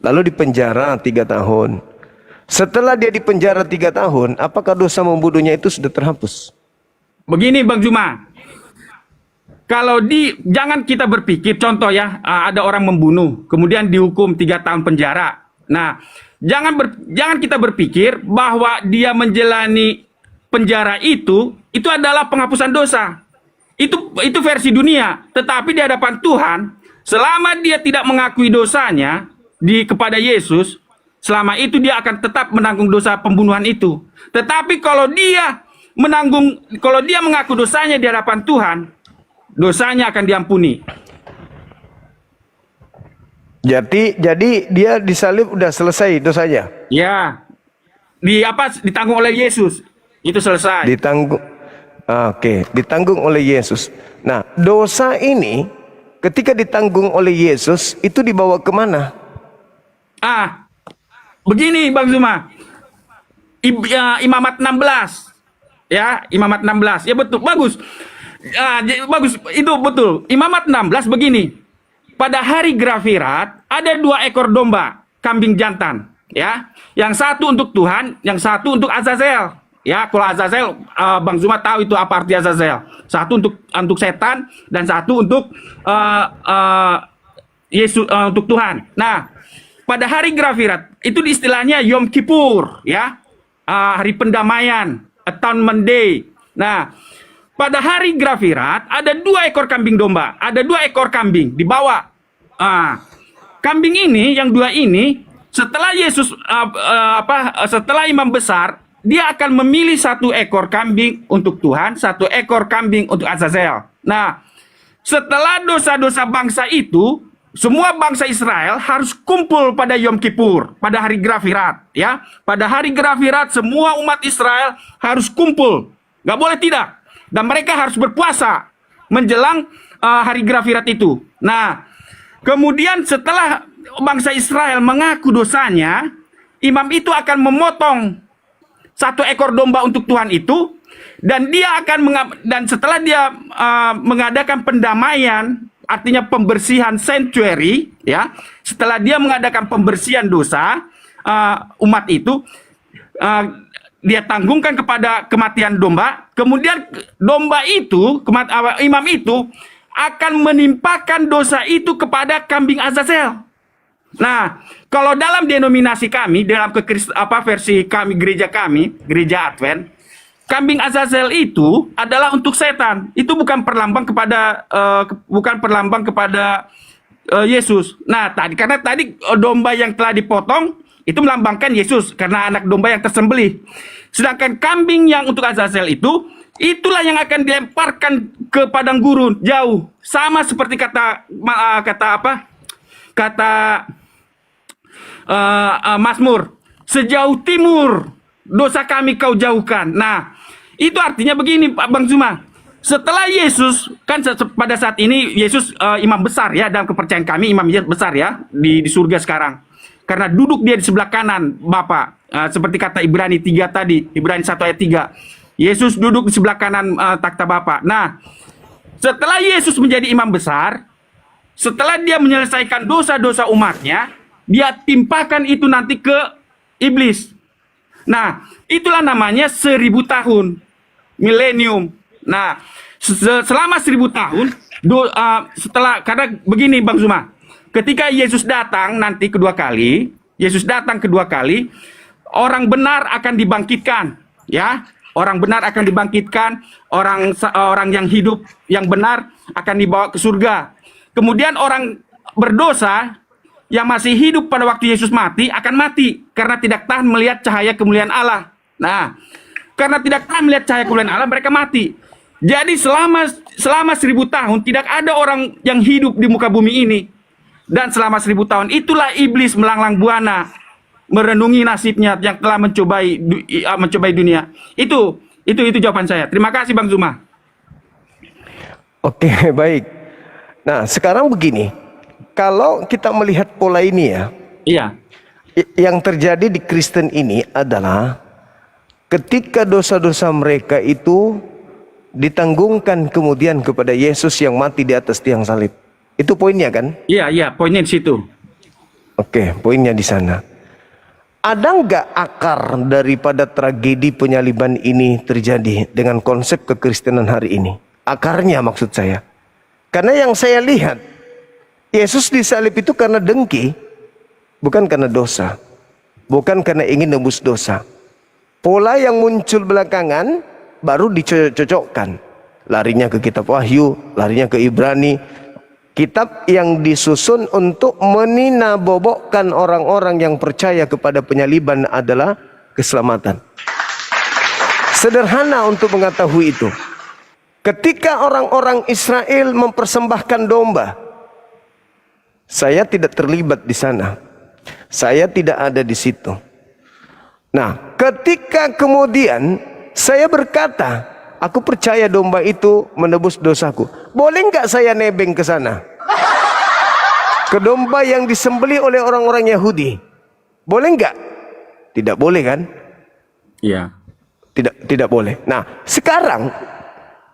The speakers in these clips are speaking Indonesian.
lalu dipenjara 3 tahun. Setelah dia dipenjara 3 tahun, apakah dosa membunuhnya itu sudah terhapus? Begini Bang Zuma, kalau jangan kita berpikir, contoh ya, ada orang membunuh, kemudian dihukum 3 tahun penjara. Nah, jangan kita berpikir bahwa dia menjalani penjara itu adalah penghapusan dosa. Itu versi dunia. Tetapi di hadapan Tuhan, selama dia tidak mengakui dosanya kepada Yesus, selama itu dia akan tetap menanggung dosa pembunuhan itu. Tetapi kalau dia mengaku dosanya di hadapan Tuhan, dosanya akan diampuni. Jadi dia disalib udah selesai dosanya. Ya, ditanggung oleh Yesus, itu selesai. Ditanggung oleh Yesus. Nah, dosa ini ketika ditanggung oleh Yesus itu dibawa kemana? Begini Bang Zuma, Imamat 16, ya, Imamat 16, ya betul, bagus. Bagus, itu betul. Imamat 16 begini. Pada hari Grafirat ada 2 ekor domba, kambing jantan, ya. Yang satu untuk Tuhan, yang satu untuk Azazel. Ya, kalau Azazel, Bang Zuma tahu itu apa arti Azazel. Satu untuk setan dan satu untuk Yesus, untuk Tuhan. Nah, pada hari Grafirat itu istilahnya Yom Kippur, ya. Hari pendamaian, Atonement Day. Nah, pada hari Grafirat ada 2 ekor kambing domba, ada 2 ekor kambing dibawa. Kambing ini, yang 2 ini, setelah Yesus setelah imam besar, dia akan memilih 1 ekor kambing untuk Tuhan, 1 ekor kambing untuk Azazel. Nah, setelah dosa-dosa bangsa itu, semua bangsa Israel harus kumpul pada Yom Kippur, pada hari Grafirat, ya. Pada hari Grafirat semua umat Israel harus kumpul, nggak boleh tidak. Dan mereka harus berpuasa menjelang hari Grafirat itu. Nah, kemudian setelah bangsa Israel mengaku dosanya, imam itu akan memotong 1 ekor domba untuk Tuhan itu, dan setelah dia mengadakan pendamaian, artinya pembersihan sanctuary, ya. Setelah dia mengadakan pembersihan dosa umat itu, dia tanggungkan kepada kematian domba. Kemudian domba itu, imam itu akan menimpakan dosa itu kepada kambing Azazel. Nah, kalau dalam denominasi kami, dalam versi kami, gereja Advent, kambing Azazel itu adalah untuk setan. Itu bukan perlambang kepada Yesus. Nah, karena tadi domba yang telah dipotong itu melambangkan Yesus karena anak domba yang tersembelih. Sedangkan kambing yang untuk Azazel itulah yang akan dilemparkan ke padang gurun jauh. Sama seperti kata Mazmur, sejauh timur dosa kami kau jauhkan. Nah, itu artinya begini Pak Bang Zuma. Setelah Yesus, kan pada saat ini Yesus imam besar ya, dalam kepercayaan kami imam besar ya di surga sekarang. Karena duduk dia di sebelah kanan Bapa. Seperti kata Ibrani 3 tadi, Ibrani 1 ayat 3. Yesus duduk di sebelah kanan takhta Bapa. Nah, setelah Yesus menjadi imam besar, setelah dia menyelesaikan dosa-dosa umatnya, dia timpakan itu nanti ke iblis. Nah, itulah namanya 1000 tahun, milenium. Nah, selama 1000 tahun, karena begini Bang Zuma, ketika Yesus datang nanti kedua kali, orang benar akan dibangkitkan, ya. Orang benar akan dibangkitkan, orang yang hidup yang benar akan dibawa ke surga. Kemudian orang berdosa yang masih hidup pada waktu Yesus mati akan mati karena tidak tahan melihat cahaya kemuliaan Allah. Nah, karena tidak tahan melihat cahaya kemuliaan Allah, mereka mati. Jadi selama 1000 tahun tidak ada orang yang hidup di muka bumi ini. Dan selama 1000 tahun itulah iblis melanglang buana merenungi nasibnya yang telah mencobai dunia. Itu jawaban saya. Terima kasih Bang Zuma. Oke, baik. Nah, sekarang begini. Kalau kita melihat pola ini ya. Iya. Yang terjadi di Kristen ini adalah ketika dosa-dosa mereka itu ditanggungkan kemudian kepada Yesus yang mati di atas tiang salib. Itu poinnya kan? Iya, poinnya di situ. Oke, poinnya di sana. Ada nggak akar daripada tragedi penyaliban ini terjadi dengan konsep kekristenan hari ini? Akarnya maksud saya. Karena yang saya lihat, Yesus disalib itu karena dengki, bukan karena dosa. Bukan karena ingin nebus dosa. Pola yang muncul belakangan baru dicocokkan. Larinya ke kitab Wahyu, larinya ke Ibrani. Kitab yang disusun untuk meninabobokkan orang-orang yang percaya kepada penyaliban adalah keselamatan. Sederhana untuk mengetahui itu. Ketika orang-orang Israel mempersembahkan domba, saya tidak terlibat di sana. Saya tidak ada di situ. Nah, ketika kemudian saya berkata, aku percaya domba itu menebus dosaku. Boleh nggak saya nebeng ke sana? Ke domba yang disembelih oleh orang-orang Yahudi. Boleh nggak? Tidak boleh kan? Iya. Tidak boleh. Nah, sekarang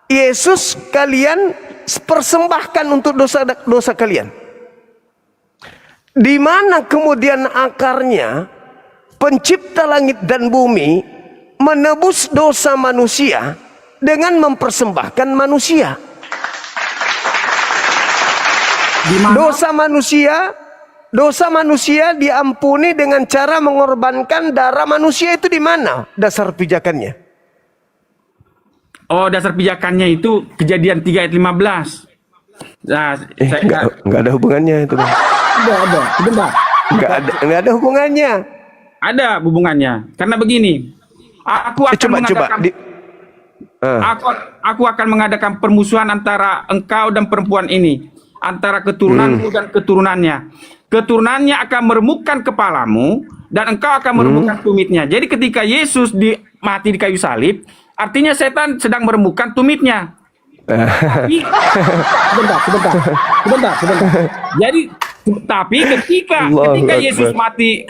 Yesus kalian persembahkan untuk dosa kalian. Di mana kemudian akarnya pencipta langit dan bumi menebus dosa manusia dengan mempersembahkan manusia. Dosa manusia diampuni dengan cara mengorbankan darah manusia. Itu di mana dasar pijakannya? Oh, dasar pijakannya itu Kejadian 3 ayat 15. Nah, Enggak ada hubungannya itu. Ada, sebentar. Enggak ada hubungannya. Ada hubungannya. Karena begini, aku akan mengadakan aku akan mengadakan permusuhan antara engkau dan perempuan ini, antara keturunanmu dan keturunannya. Keturunannya akan meremukkan kepalamu dan engkau akan meremukkan tumitnya. Jadi ketika Yesus mati di kayu salib, artinya setan sedang meremukkan tumitnya. Tapi sebentar. Jadi tapi ketika Yesus mati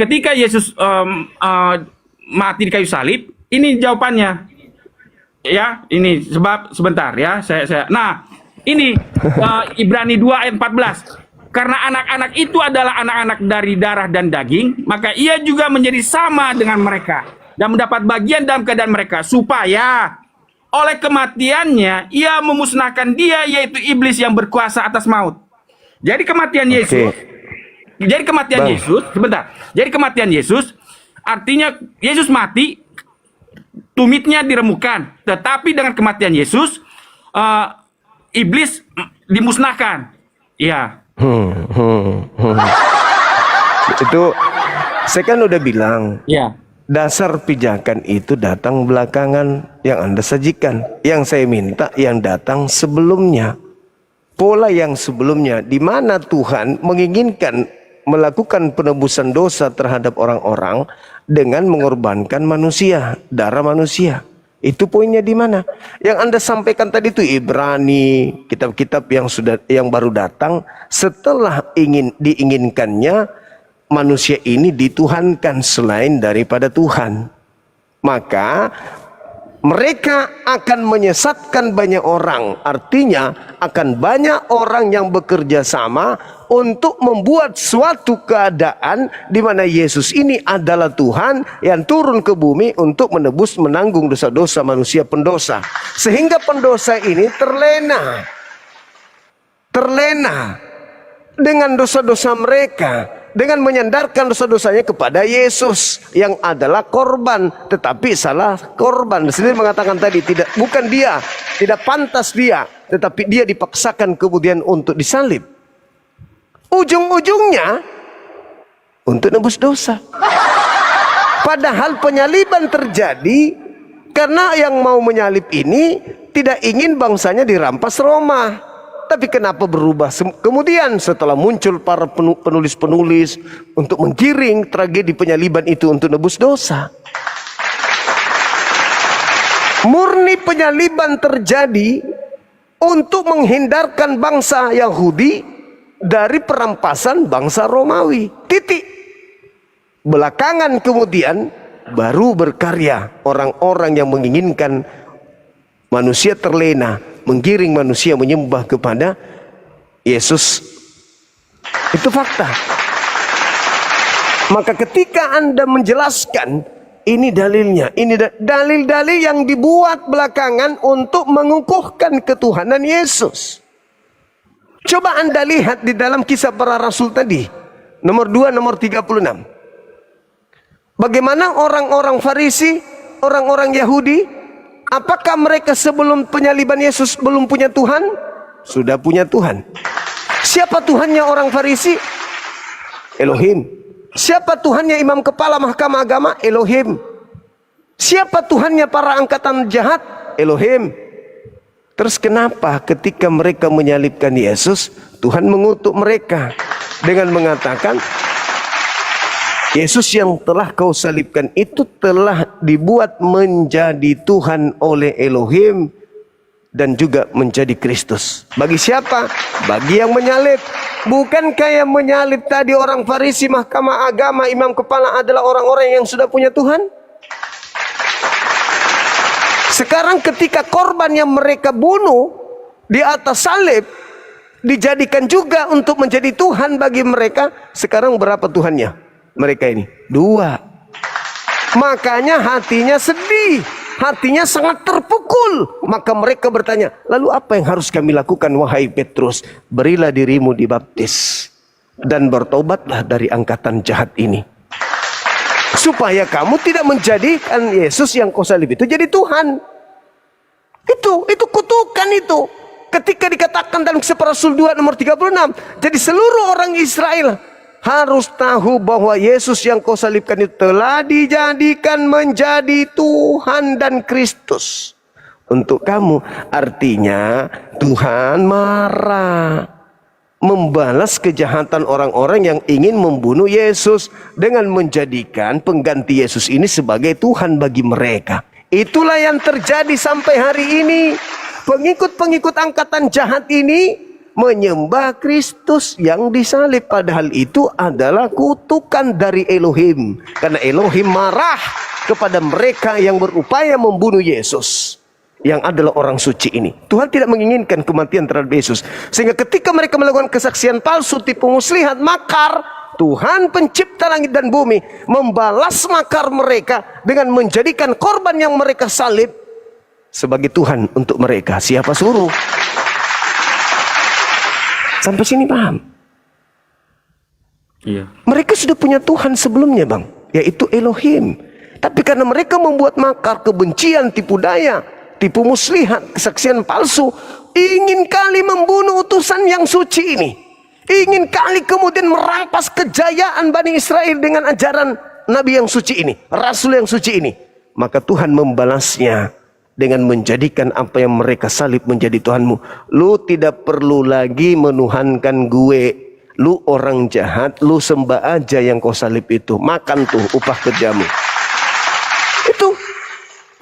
di kayu salib, ini jawabannya. Ya, ini sebab sebentar ya, Nah, ini Ibrani 2 ayat 14. Karena anak-anak itu adalah anak-anak dari darah dan daging, maka ia juga menjadi sama dengan mereka dan mendapat bagian dalam keadaan mereka, supaya oleh kematiannya ia memusnahkan dia, yaitu iblis yang berkuasa atas maut. Jadi kematian Yesus, Jadi kematian Yesus artinya Yesus mati, tumitnya diremukkan, tetapi dengan kematian Yesus iblis dimusnahkan. Ya. Itu saya kan udah bilang. Ya. Dasar pijakan itu datang belakangan yang Anda sajikan. Yang saya minta yang datang sebelumnya. Pola yang sebelumnya, di mana Tuhan menginginkan melakukan penebusan dosa terhadap orang-orang dengan mengorbankan manusia, darah manusia. Itu poinnya di mana? Yang Anda sampaikan tadi itu Ibrani, kitab-kitab yang baru datang setelah diinginkannya manusia ini dituhankan selain daripada Tuhan. Maka mereka akan menyesatkan banyak orang. Artinya akan banyak orang yang bekerja sama untuk membuat suatu keadaan di mana Yesus ini adalah Tuhan yang turun ke bumi untuk menanggung dosa-dosa manusia pendosa. Sehingga pendosa ini terlena dengan dosa-dosa mereka, dengan menyandarkan dosa-dosanya kepada Yesus yang adalah korban, tetapi salah korban. Sendiri mengatakan tadi bukan dia, tidak pantas dia, tetapi dia dipaksakan kemudian untuk disalib. Ujung-ujungnya untuk nebus dosa. Padahal penyaliban terjadi karena yang mau menyalib ini tidak ingin bangsanya dirampas Roma. Tapi kenapa berubah kemudian setelah muncul para penulis-penulis untuk menggiring tragedi penyaliban itu untuk nebus dosa? Murni penyaliban terjadi untuk menghindarkan bangsa Yahudi dari perampasan bangsa Romawi. Titik. Belakangan kemudian baru berkarya orang-orang yang menginginkan manusia terlena, menggiring manusia menyembah kepada Yesus. Itu fakta. Maka ketika Anda menjelaskan, ini dalilnya, ini dalil-dalil yang dibuat belakangan untuk mengukuhkan ketuhanan Yesus. Coba Anda lihat di dalam Kisah Para Rasul tadi, nomor 2, nomor 36. Bagaimana orang-orang Farisi, orang-orang Yahudi, apakah mereka sebelum penyaliban Yesus belum punya Tuhan? Sudah punya Tuhan. Siapa Tuhannya orang Farisi? Elohim. Siapa Tuhannya imam kepala mahkamah agama? Elohim. Siapa Tuhannya para angkatan jahat? Elohim. Terus kenapa ketika mereka menyalibkan Yesus, Tuhan mengutuk mereka dengan mengatakan, Yesus yang telah kau salibkan itu telah dibuat menjadi Tuhan oleh Elohim dan juga menjadi Kristus. Bagi siapa? Bagi yang menyalib. Bukankah yang menyalib tadi orang Farisi, mahkamah agama, imam kepala adalah orang-orang yang sudah punya Tuhan? Sekarang ketika korban yang mereka bunuh di atas salib dijadikan juga untuk menjadi Tuhan bagi mereka, sekarang berapa Tuhannya mereka ini? 2. Makanya hatinya sedih, hatinya sangat terpukul. Maka mereka bertanya, lalu apa yang harus kami lakukan wahai Petrus? Berilah dirimu dibaptis dan bertobatlah dari angkatan jahat ini, supaya kamu tidak menjadikan Yesus yang kau salib itu jadi Tuhan. Itu kutukan itu. Ketika dikatakan dalam Kisah Para Rasul 2 nomor 36, jadi seluruh orang Israel harus tahu bahwa Yesus yang kau salibkan itu telah dijadikan menjadi Tuhan dan Kristus untuk kamu. Artinya Tuhan marah, membalas kejahatan orang-orang yang ingin membunuh Yesus dengan menjadikan pengganti Yesus ini sebagai Tuhan bagi mereka. Itulah yang terjadi sampai hari ini. Pengikut-pengikut angkatan jahat ini menyembah Kristus yang disalib, padahal itu adalah kutukan dari Elohim. Karena Elohim marah kepada mereka yang berupaya membunuh Yesus, yang adalah orang suci ini. Tuhan tidak menginginkan kematian terhadap Yesus. Sehingga ketika mereka melakukan kesaksian palsu, tipu muslihat, makar, Tuhan pencipta langit dan bumi membalas makar mereka dengan menjadikan korban yang mereka salib sebagai Tuhan untuk mereka. Siapa suruh? Sampai sini paham? Iya. Mereka sudah punya Tuhan sebelumnya, Bang, yaitu Elohim. Tapi karena mereka membuat makar, kebencian, tipu daya, tipu muslihat, kesaksian palsu, ingin kali membunuh utusan yang suci ini, ingin kali kemudian merampas kejayaan Bani Israel dengan ajaran Nabi yang suci ini, Rasul yang suci ini, maka Tuhan membalasnya dengan menjadikan apa yang mereka salib menjadi Tuhanmu. Lu tidak perlu lagi menuhankan gue. Lu orang jahat, lu sembah aja yang kau salib itu. Makan tuh upah kerjamu. Itu.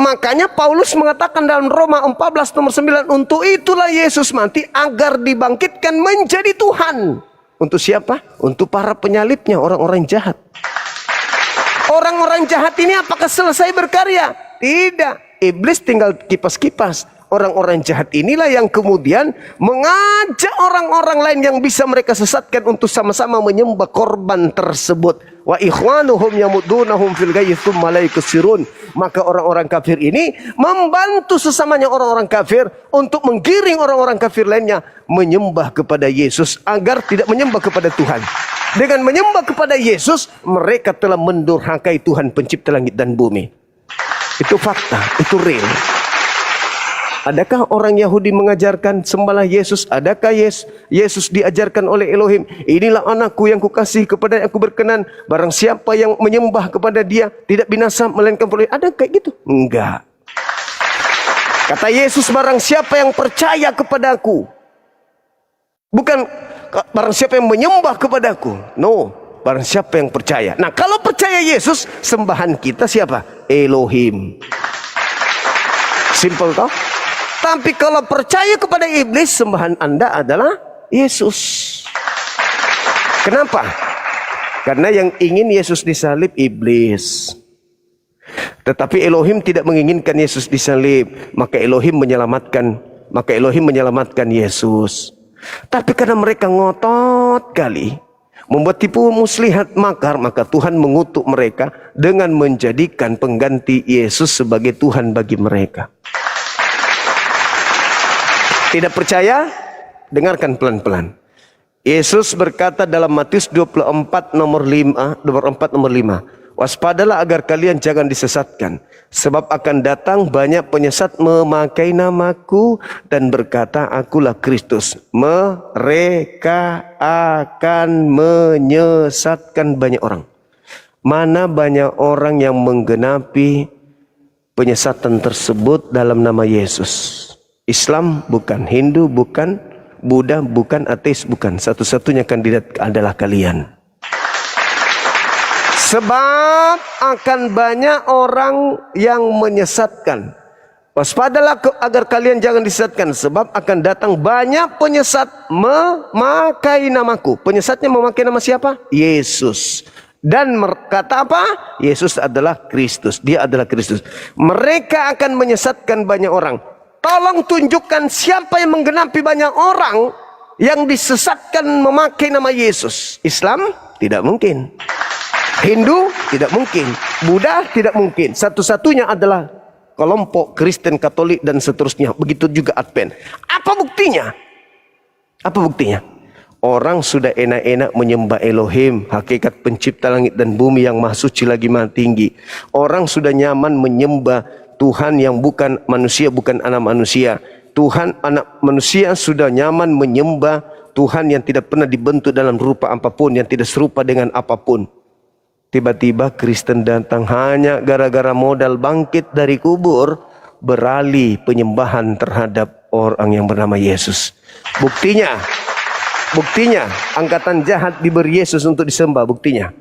Makanya Paulus mengatakan dalam Roma 14 nomor 9, untuk itulah Yesus mati agar dibangkitkan menjadi Tuhan. Untuk siapa? Untuk para penyalibnya, orang-orang jahat. Orang-orang jahat ini apakah selesai berkarya? Tidak. Iblis tinggal kipas-kipas. Orang-orang jahat inilah yang kemudian mengajak orang-orang lain yang bisa mereka sesatkan untuk sama-sama menyembah korban tersebut. Wa ikhwanuhum yamudunahum fil ghayyi tsumma la yuksirun. Maka orang-orang kafir ini membantu sesamanya orang-orang kafir untuk menggiring orang-orang kafir lainnya menyembah kepada Yesus agar tidak menyembah kepada Tuhan. Dengan menyembah kepada Yesus, mereka telah mendurhakai Tuhan pencipta langit dan bumi. Itu fakta, itu real. Adakah orang Yahudi mengajarkan sembahlah Yesus? Adakah Yesus diajarkan oleh Elohim? Inilah anakku yang kukasih, kepada yang aku berkenan. Barang siapa yang menyembah kepada dia tidak binasa melainkan peroleh. Ada kayak gitu? Enggak. Kata Yesus, barang siapa yang percaya kepadaku, bukan barang siapa yang menyembah kepadaku. No, barang siapa yang percaya. Nah, kalau percaya Yesus, sembahan kita siapa? Elohim. Simple toh? Tapi kalau percaya kepada iblis, sembahan Anda adalah Yesus. Kenapa? Karena yang ingin Yesus disalib iblis. Tetapi Elohim tidak menginginkan Yesus disalib, maka Elohim menyelamatkan Yesus. Tapi karena mereka ngotot kali membuat tipu muslihat makar, maka Tuhan mengutuk mereka dengan menjadikan pengganti Yesus sebagai Tuhan bagi mereka. Tidak percaya? Dengarkan pelan-pelan. Yesus berkata dalam Matius 24 nomor 5, waspadalah agar kalian jangan disesatkan, sebab akan datang banyak penyesat memakai namaku dan berkata, akulah Kristus. Mereka akan menyesatkan banyak orang. Mana banyak orang yang menggenapi penyesatan tersebut dalam nama Yesus? Islam bukan, Hindu bukan, Buddha bukan, ateis bukan. Satu-satunya kandidat adalah kalian. Sebab akan banyak orang yang menyesatkan. Waspadalah agar kalian jangan disesatkan, sebab akan datang banyak penyesat memakai namaku. Penyesatnya memakai nama siapa? Yesus. Dan kata apa? Yesus adalah Kristus. Dia adalah Kristus. Mereka akan menyesatkan banyak orang. Tolong tunjukkan siapa yang menggenapi banyak orang yang disesatkan memakai nama Yesus. Islam? Tidak mungkin. Hindu? Tidak mungkin. Buddha? Tidak mungkin. Satu-satunya adalah kelompok Kristen, Katolik, dan seterusnya. Begitu juga Advent. Apa buktinya? Apa buktinya? Orang sudah enak-enak menyembah Elohim, hakikat pencipta langit dan bumi yang maha suci lagi maha tinggi. Orang sudah nyaman menyembah Tuhan yang bukan manusia, bukan anak manusia. Tuhan anak manusia sudah nyaman menyembah Tuhan yang tidak pernah dibentuk dalam rupa apapun, yang tidak serupa dengan apapun. Tiba-tiba Kristen datang hanya gara-gara modal bangkit dari kubur, beralih penyembahan terhadap orang yang bernama Yesus. Buktinya angkatan jahat diberi Yesus untuk disembah. Buktinya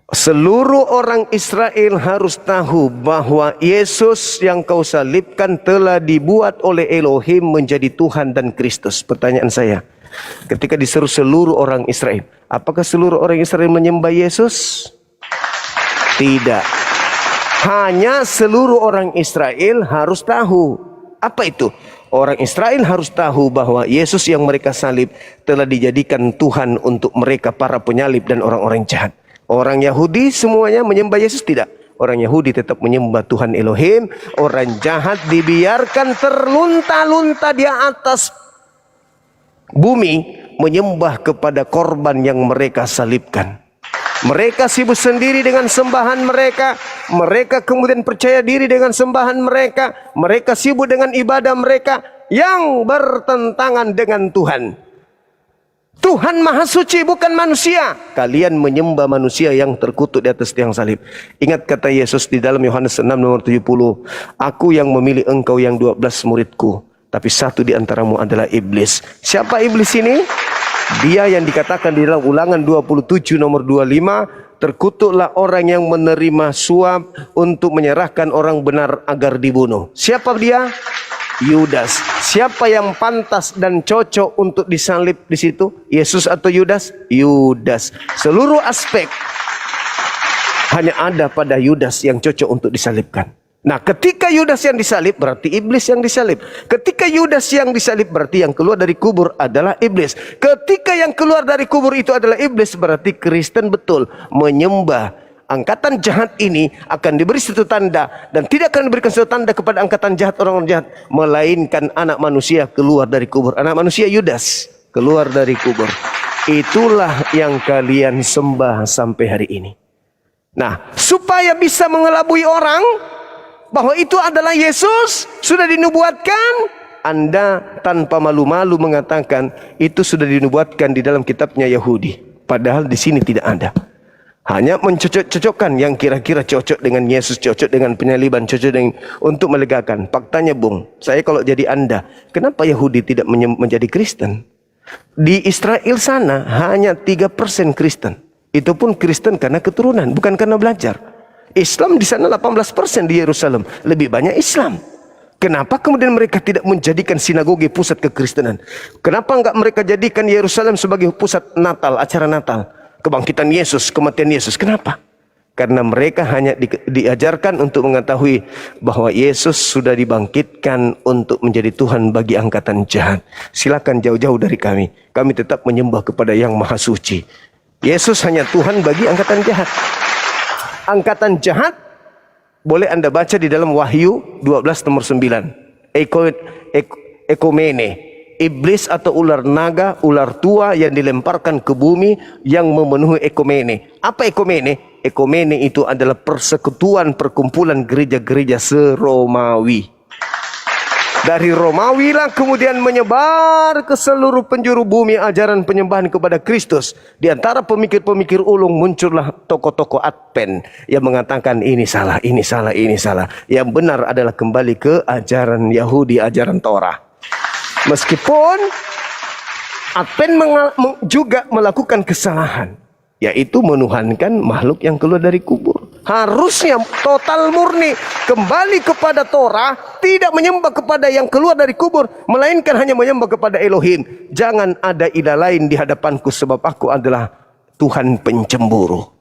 seluruh orang Israel harus tahu bahwa Yesus yang kau salibkan telah dibuat oleh Elohim menjadi Tuhan dan Kristus. Pertanyaan saya, ketika diseru seluruh orang Israel, apakah seluruh orang Israel menyembah Yesus? Tidak. Hanya seluruh orang Israel harus tahu. Apa itu? Orang Israel harus tahu bahwa Yesus yang mereka salib telah dijadikan Tuhan untuk mereka, para penyalib dan orang-orang jahat. Orang Yahudi semuanya menyembah Yesus? Tidak. Orang Yahudi tetap menyembah Tuhan Elohim. Orang jahat dibiarkan terlunta-lunta di atas bumi menyembah kepada korban yang mereka salibkan. Mereka sibuk sendiri dengan sembahan mereka. Mereka kemudian percaya diri dengan sembahan mereka. Mereka sibuk dengan ibadah mereka yang bertentangan dengan Tuhan. Tuhan maha suci, bukan manusia. Kalian menyembah manusia yang terkutuk di atas tiang salib. Ingat kata Yesus di dalam Yohanes 6 nomor 70. Aku yang memilih engkau yang 12 muridku, tapi satu di antaramu adalah iblis. Siapa iblis ini? Dia yang dikatakan di dalam Ulangan 27 nomor 25. Terkutuklah orang yang menerima suap untuk menyerahkan orang benar agar dibunuh. Siapa dia? Yudas. Siapa yang pantas dan cocok untuk disalib di situ? Yesus atau Yudas? Yudas. Seluruh aspek hanya ada pada Yudas yang cocok untuk disalibkan. Nah, ketika Yudas yang disalib, berarti iblis yang disalib. Ketika Yudas yang disalib, berarti yang keluar dari kubur adalah iblis. Ketika yang keluar dari kubur itu adalah iblis, berarti Kristen betul menyembah angkatan jahat ini akan diberi satu tanda, dan tidak akan diberikan satu tanda kepada angkatan jahat, orang-orang jahat, melainkan anak manusia keluar dari kubur. Anak manusia Yudas keluar dari kubur. Itulah yang kalian sembah sampai hari ini. Nah, supaya bisa mengelabui orang bahwa itu adalah Yesus, sudah dinubuatkan, Anda tanpa malu-malu mengatakan itu sudah dinubuatkan di dalam kitabnya Yahudi. Padahal di sini tidak ada. Hanya mencocok-cocokkan yang kira-kira cocok dengan Yesus, cocok dengan penyaliban, cocok dengan untuk melegakan. Faktanya, Bung, saya kalau jadi Anda, kenapa Yahudi tidak menjadi Kristen? Di Israel sana hanya 3% Kristen. Itu pun Kristen karena keturunan, bukan karena belajar. Islam di sana 18% di Yerusalem, lebih banyak Islam. Kenapa kemudian mereka tidak menjadikan sinagoge pusat kekristenan? Kenapa enggak mereka jadikan Yerusalem sebagai pusat Natal, acara Natal, kebangkitan Yesus, kematian Yesus? Kenapa? Karena mereka hanya diajarkan untuk mengetahui bahwa Yesus sudah dibangkitkan untuk menjadi Tuhan bagi angkatan jahat. Silakan jauh-jauh dari kami. Kami tetap menyembah kepada Yang Maha Suci. Yesus hanya Tuhan bagi angkatan jahat. Angkatan jahat boleh Anda baca di dalam Wahyu 12 nomor 9. Ekomene. Iblis atau ular naga, ular tua yang dilemparkan ke bumi yang memenuhi ekomene. Apa ekomene? Ekomene itu adalah persekutuan perkumpulan gereja-gereja se-Romawi. Dari Romawi lah kemudian menyebar ke seluruh penjuru bumi ajaran penyembahan kepada Kristus. Di antara pemikir-pemikir ulung muncullah tokoh-tokoh Advent yang mengatakan ini salah, ini salah, ini salah. Yang benar adalah kembali ke ajaran Yahudi, ajaran Torah. Meskipun Advent juga melakukan kesalahan, yaitu menuhankan makhluk yang keluar dari kubur. Harusnya total murni kembali kepada Torah, tidak menyembah kepada yang keluar dari kubur, melainkan hanya menyembah kepada Elohim. Jangan ada ilah lain di hadapanku, sebab aku adalah Tuhan pencemburu.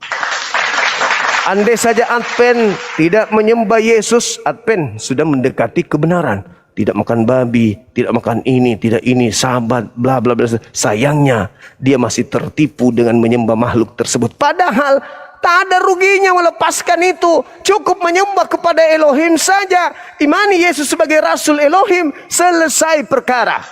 Andai saja Advent tidak menyembah Yesus, Advent sudah mendekati kebenaran. Tidak makan babi, tidak makan ini, tidak ini, sahabat, bla bla bla. Sayangnya dia masih tertipu dengan menyembah makhluk tersebut. Padahal tak ada ruginya melepaskan itu. Cukup menyembah kepada Elohim saja. Imani Yesus sebagai Rasul Elohim, selesai perkara.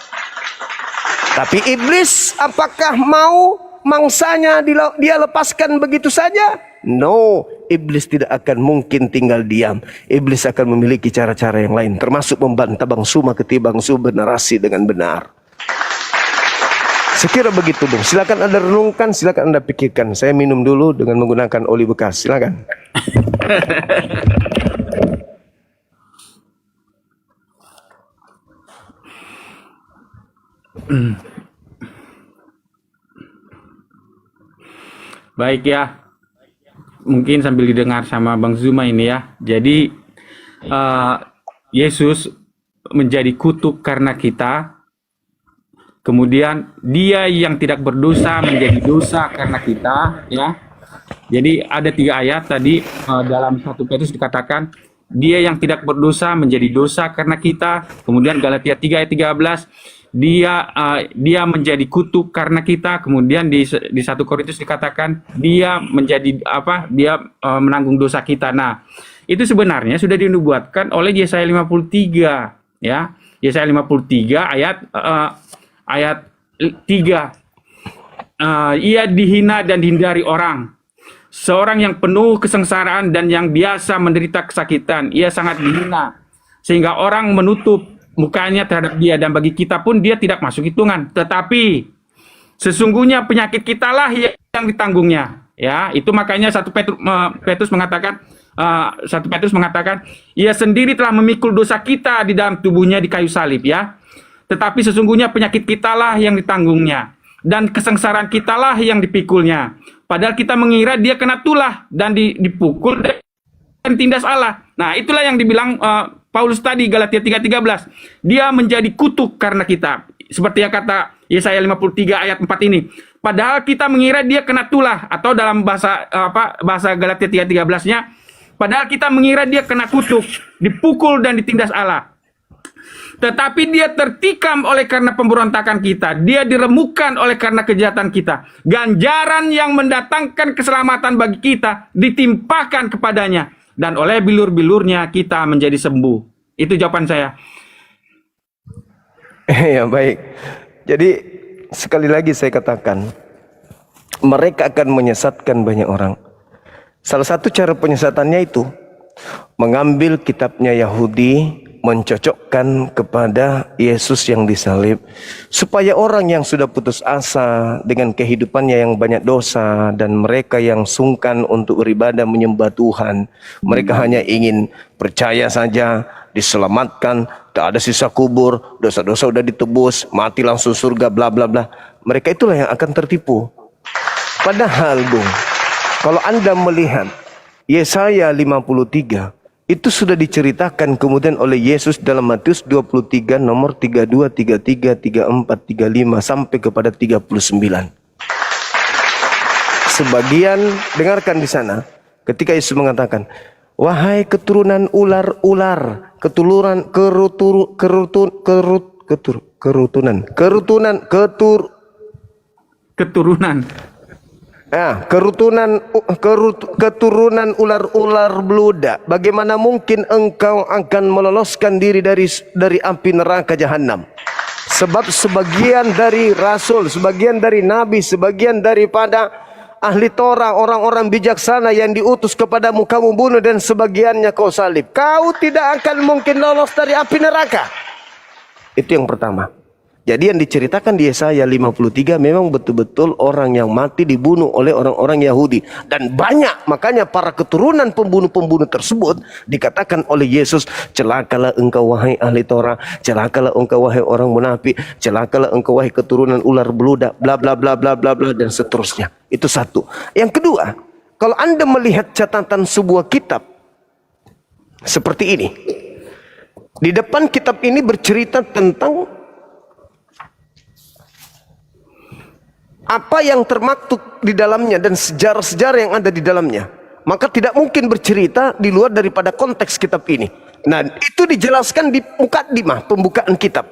Tapi iblis apakah mau mangsanya dia lepaskan begitu saja? No, iblis tidak akan mungkin tinggal diam. Iblis akan memiliki cara-cara yang lain, termasuk membantah bangsu bangsu generasi dengan benar. Sekira begitu, Bung. Silakan Anda renungkan, silakan Anda pikirkan. Saya minum dulu dengan menggunakan oli bekas. Silakan. Baik ya. Mungkin sambil didengar sama Bang Zuma ini ya. Jadi Yesus menjadi kutuk karena kita. Kemudian dia yang tidak berdosa menjadi dosa karena kita, ya. Jadi ada 3 ayat tadi dalam 1 Petrus dikatakan dia yang tidak berdosa menjadi dosa karena kita. Kemudian Galatia 3 ayat 13 dia menjadi kutuk karena kita. Kemudian di 1 Korintus dikatakan dia menjadi dia menanggung dosa kita. Nah, itu sebenarnya sudah dinubuatkan oleh Yesaya 53, ya. Yesaya 53 ayat 3. Ia dihina dan dihindari orang, seorang yang penuh kesengsaraan dan yang biasa menderita kesakitan. Ia sangat dihina sehingga orang menutup mukanya terhadap dia, dan bagi kita pun dia tidak masuk hitungan. Tetapi sesungguhnya penyakit kitalah yang ditanggungnya, ya. Itu makanya 1 Petrus mengatakan ia sendiri telah memikul dosa kita di dalam tubuhnya di kayu salib, ya. Tetapi sesungguhnya penyakit kitalah yang ditanggungnya dan kesengsaraan kitalah yang dipikulnya. Padahal kita mengira dia kena tulah dan dipukul dan tindas Allah. Nah, itulah yang dibilang Paulus tadi, Galatia 3:13. Dia menjadi kutuk karena kita. Seperti yang kata Yesaya 53 ayat 4 ini. Padahal kita mengira dia kena tulah, atau dalam bahasa Galatia 3:13-nya, padahal kita mengira dia kena kutuk, dipukul dan ditindas Allah. Tetapi dia tertikam oleh karena pemberontakan kita. Dia diremukkan oleh karena kejahatan kita. Ganjaran yang mendatangkan keselamatan bagi kita ditimpakan kepadanya. Dan oleh bilur-bilurnya kita menjadi sembuh. Itu jawaban saya. Ya, baik. Jadi sekali lagi saya katakan, mereka akan menyesatkan banyak orang. Salah satu cara penyesatannya itu mengambil kitabnya Yahudi, mencocokkan kepada Yesus yang disalib, supaya orang yang sudah putus asa dengan kehidupannya yang banyak dosa, dan mereka yang sungkan untuk beribadah menyembah Tuhan, mereka hanya ingin percaya saja, diselamatkan, tak ada sisa kubur, dosa-dosa udah ditebus, mati langsung surga, bla bla bla. Mereka itulah yang akan tertipu. Padahal, Bung, kalau Anda melihat Yesaya 53, itu sudah diceritakan kemudian oleh Yesus dalam Matius 23 nomor 32, 33, 34, 35 sampai kepada 39. Sebagian, dengarkan di sana, Ketika Yesus mengatakan, wahai keturunan ular-ular, keturunan keturunan ular-ular beludak, bagaimana mungkin engkau akan meloloskan diri dari api neraka jahanam? Sebab sebagian dari rasul, sebagian dari nabi, sebagian daripada ahli Torah, orang-orang bijaksana yang diutus kepadamu, kamu bunuh dan sebagiannya kau salib. Kau tidak akan mungkin lolos dari api neraka. Itu yang pertama. Jadi yang diceritakan di Yesaya 53 memang betul-betul orang yang mati dibunuh oleh orang-orang Yahudi. Dan banyak, makanya para keturunan pembunuh-pembunuh tersebut dikatakan oleh Yesus, celakalah engkau wahai ahli Torah, celakalah engkau wahai orang munafik, celakalah engkau wahai keturunan ular beludak, bla bla bla bla bla bla dan seterusnya. Itu satu. Yang kedua, kalau Anda melihat catatan sebuah kitab seperti ini, di depan kitab ini bercerita tentang apa yang termaktub di dalamnya dan sejarah-sejarah yang ada di dalamnya, maka tidak mungkin bercerita di luar daripada konteks kitab ini. Nah, itu dijelaskan di mukadimah pembukaan kitab.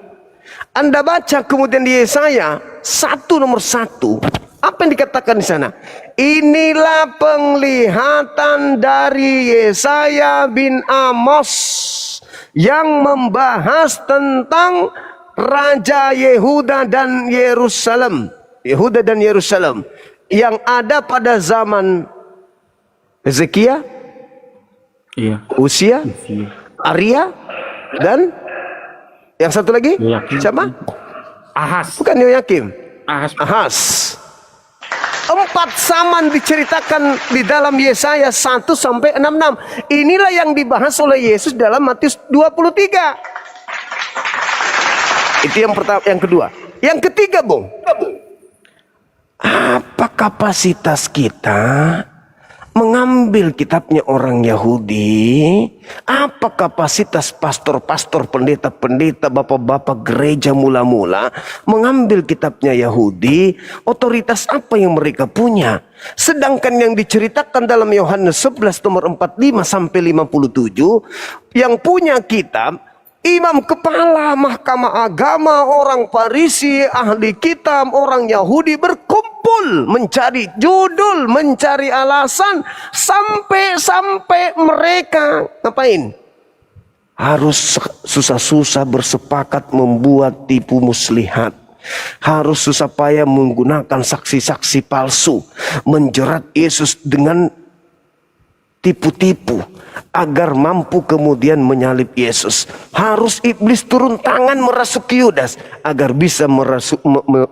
Anda baca kemudian di Yesaya 1 nomor 1, apa yang dikatakan di sana? Inilah penglihatan dari Yesaya bin Amos yang membahas tentang Raja Yehuda dan Yerusalem. Yehuda dan Yerusalem yang ada pada zaman Hezekia, Usia, Aria, dan yang satu lagi siapa? Ahaz. Bukan Yoyakim. Ahaz. 4 zaman diceritakan di dalam Yesaya 1 sampai 66. Inilah yang dibahas oleh Yesus dalam Matius 23. Itu yang pertama, yang kedua. Yang ketiga, Bung. Apa kapasitas kita mengambil kitabnya orang Yahudi? Apa kapasitas pastor-pastor, pendeta-pendeta, bapak-bapak gereja mula-mula mengambil kitabnya Yahudi? Otoritas apa yang mereka punya? Sedangkan yang diceritakan dalam Yohanes 11 nomor 45 sampai 57, yang punya kitab imam kepala mahkamah agama, orang Farisi, ahli kitab, orang Yahudi berkumpul mencari judul, mencari alasan, sampai mereka ngapain? Harus susah-susah bersepakat membuat tipu muslihat. Harus susah payah menggunakan saksi-saksi palsu, menjerat Yesus dengan tipu-tipu agar mampu kemudian menyalib Yesus. Harus iblis turun tangan merasuki Yudas agar bisa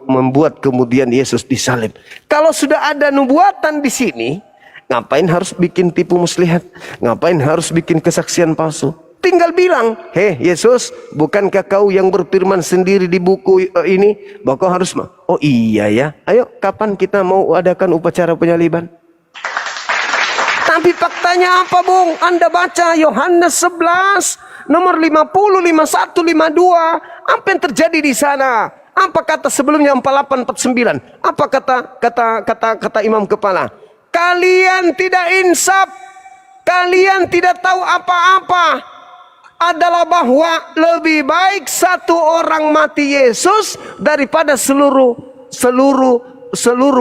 membuat kemudian Yesus disalib. Kalau sudah ada nubuatan di sini, ngapain harus bikin tipu muslihat? Ngapain harus bikin kesaksian palsu? Tinggal bilang, hei Yesus, bukankah kau yang berfirman sendiri di buku ini bahwa kau harus oh iya ya, ayo kapan kita mau adakan upacara penyaliban? Tapi faktanya apa, Bung? Anda baca Yohanes 11 nomor 50, 51, 52. Apa yang terjadi di sana? Apa kata sebelumnya 48, 49? Apa kata imam kepala? Kalian tidak insaf. Kalian tidak tahu apa-apa. Adalah bahwa lebih baik satu orang mati Yesus daripada seluruh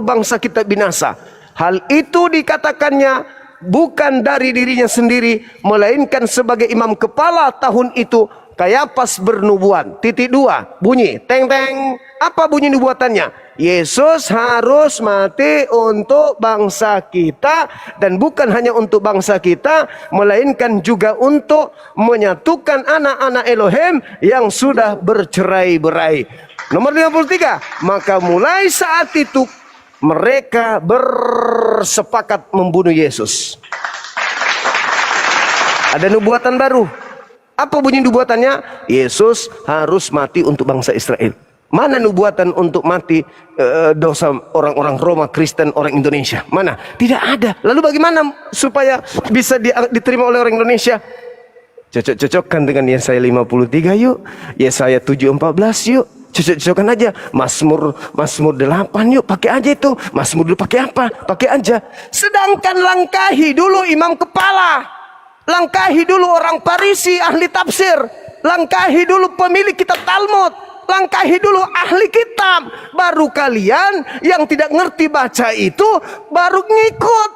bangsa kita binasa. Hal itu dikatakannya bukan dari dirinya sendiri, melainkan sebagai imam kepala tahun itu Kayafas bernubuat. 2 bunyi teng teng. Apa bunyi nubuatannya? Yesus harus mati untuk bangsa kita, dan bukan hanya untuk bangsa kita, melainkan juga untuk menyatukan anak-anak Elohim yang sudah bercerai-berai. Nomor 53, maka mulai saat itu mereka bersepakat membunuh Yesus. Ada nubuatan baru. Apa bunyi nubuatannya? Yesus harus mati untuk bangsa Israel. Mana nubuatan untuk mati dosa orang-orang Roma, Kristen, orang Indonesia? Mana? Tidak ada. Lalu bagaimana supaya bisa diterima oleh orang Indonesia? Cocok-cocokkan dengan Yesaya 53 yuk. Yesaya 7:14 yuk. Cocok-cocokan aja. Mazmur 8 yuk pakai aja itu. Mazmur dulu pakai apa? Pakai aja. Sedangkan langkahi dulu imam kepala. Langkahi dulu orang Parisi ahli tafsir. Langkahi dulu pemilik kitab Talmud. Langkahi dulu ahli kitab. Baru kalian yang tidak ngerti baca itu baru ngikut.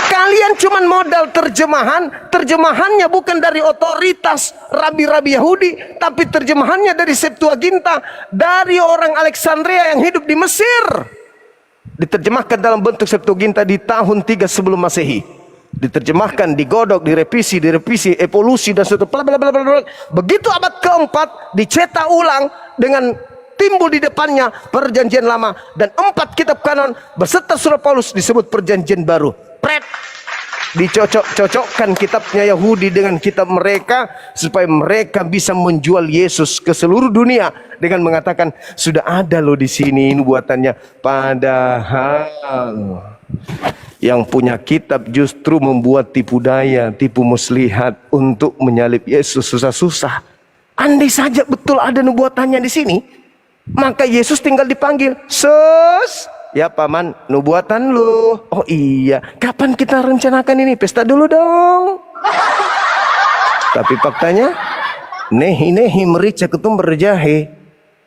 Kalian cuman modal terjemahan. Terjemahannya bukan dari otoritas rabi-rabi Yahudi, tapi terjemahannya dari Septuaginta, dari orang Alexandria yang hidup di Mesir. Diterjemahkan dalam bentuk Septuaginta di tahun 3 sebelum Masehi. Diterjemahkan, digodok, direvisi, evolusi dan seterusnya. Bla bla bla bla. Begitu abad keempat dicetak ulang dengan timbul di depannya Perjanjian Lama dan 4 kitab kanon beserta surat Paulus disebut Perjanjian Baru. Pret. Dicocok-cocokkan kitabnya Yahudi dengan kitab mereka supaya mereka bisa menjual Yesus ke seluruh dunia dengan mengatakan sudah ada loh di sini buatannya. Padahal yang punya kitab justru membuat tipu daya, tipu muslihat untuk menyalib Yesus susah-susah. Andai saja betul ada nubuatannya di sini, maka Yesus tinggal dipanggil, "Sus, ya paman, nubuatan lu." Oh iya, kapan kita rencanakan ini? Pesta dulu dong. Tapi faktanya, nehi merica ketumbar jahe.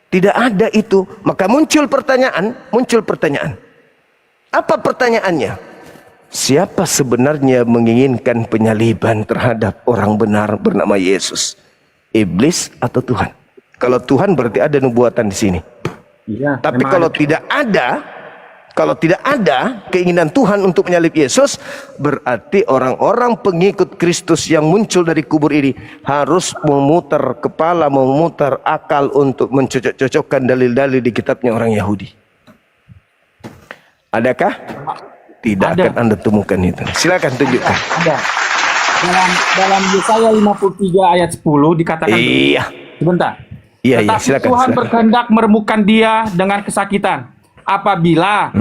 Tidak ada itu. Maka muncul pertanyaan. Apa pertanyaannya? Siapa sebenarnya menginginkan penyaliban terhadap orang benar bernama Yesus? Iblis atau Tuhan? Kalau Tuhan berarti ada nubuatan di sini. Iya, tapi kalau tidak ada keinginan Tuhan untuk menyalib Yesus, berarti orang-orang pengikut Kristus yang muncul dari kubur ini harus memutar kepala, memutar akal untuk mencocok-cocokkan dalil-dalil di kitabnya orang Yahudi. Adakah? Tidak ada. akan Anda temukan itu. Silakan tunjukkan. Ada. Dalam Yesaya 53 ayat 10 dikatakan. Iya. Sebentar. Iya, Tetapi silakan. Tuhan berkehendak meremukkan dia dengan kesakitan apabila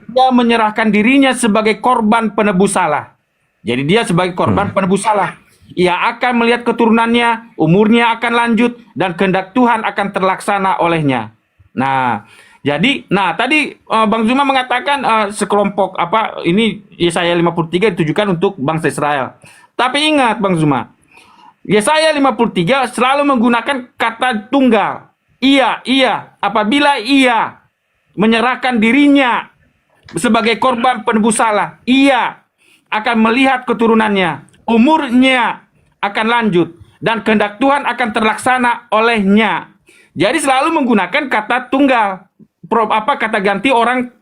dia menyerahkan dirinya sebagai korban penebus salah. Jadi dia sebagai korban penebus salah. Ia akan melihat keturunannya, umurnya akan lanjut, dan kehendak Tuhan akan terlaksana olehnya. Nah, jadi, tadi Bang Zuma mengatakan sekelompok ini Yesaya 53 ditujukan untuk bangsa Israel. Tapi ingat Bang Zuma, Yesaya 53 selalu menggunakan kata tunggal. Ia, apabila ia menyerahkan dirinya sebagai korban penebus salah, ia akan melihat keturunannya, umurnya akan lanjut, dan kehendak Tuhan akan terlaksana olehnya. Jadi selalu menggunakan kata tunggal. Kata ganti orang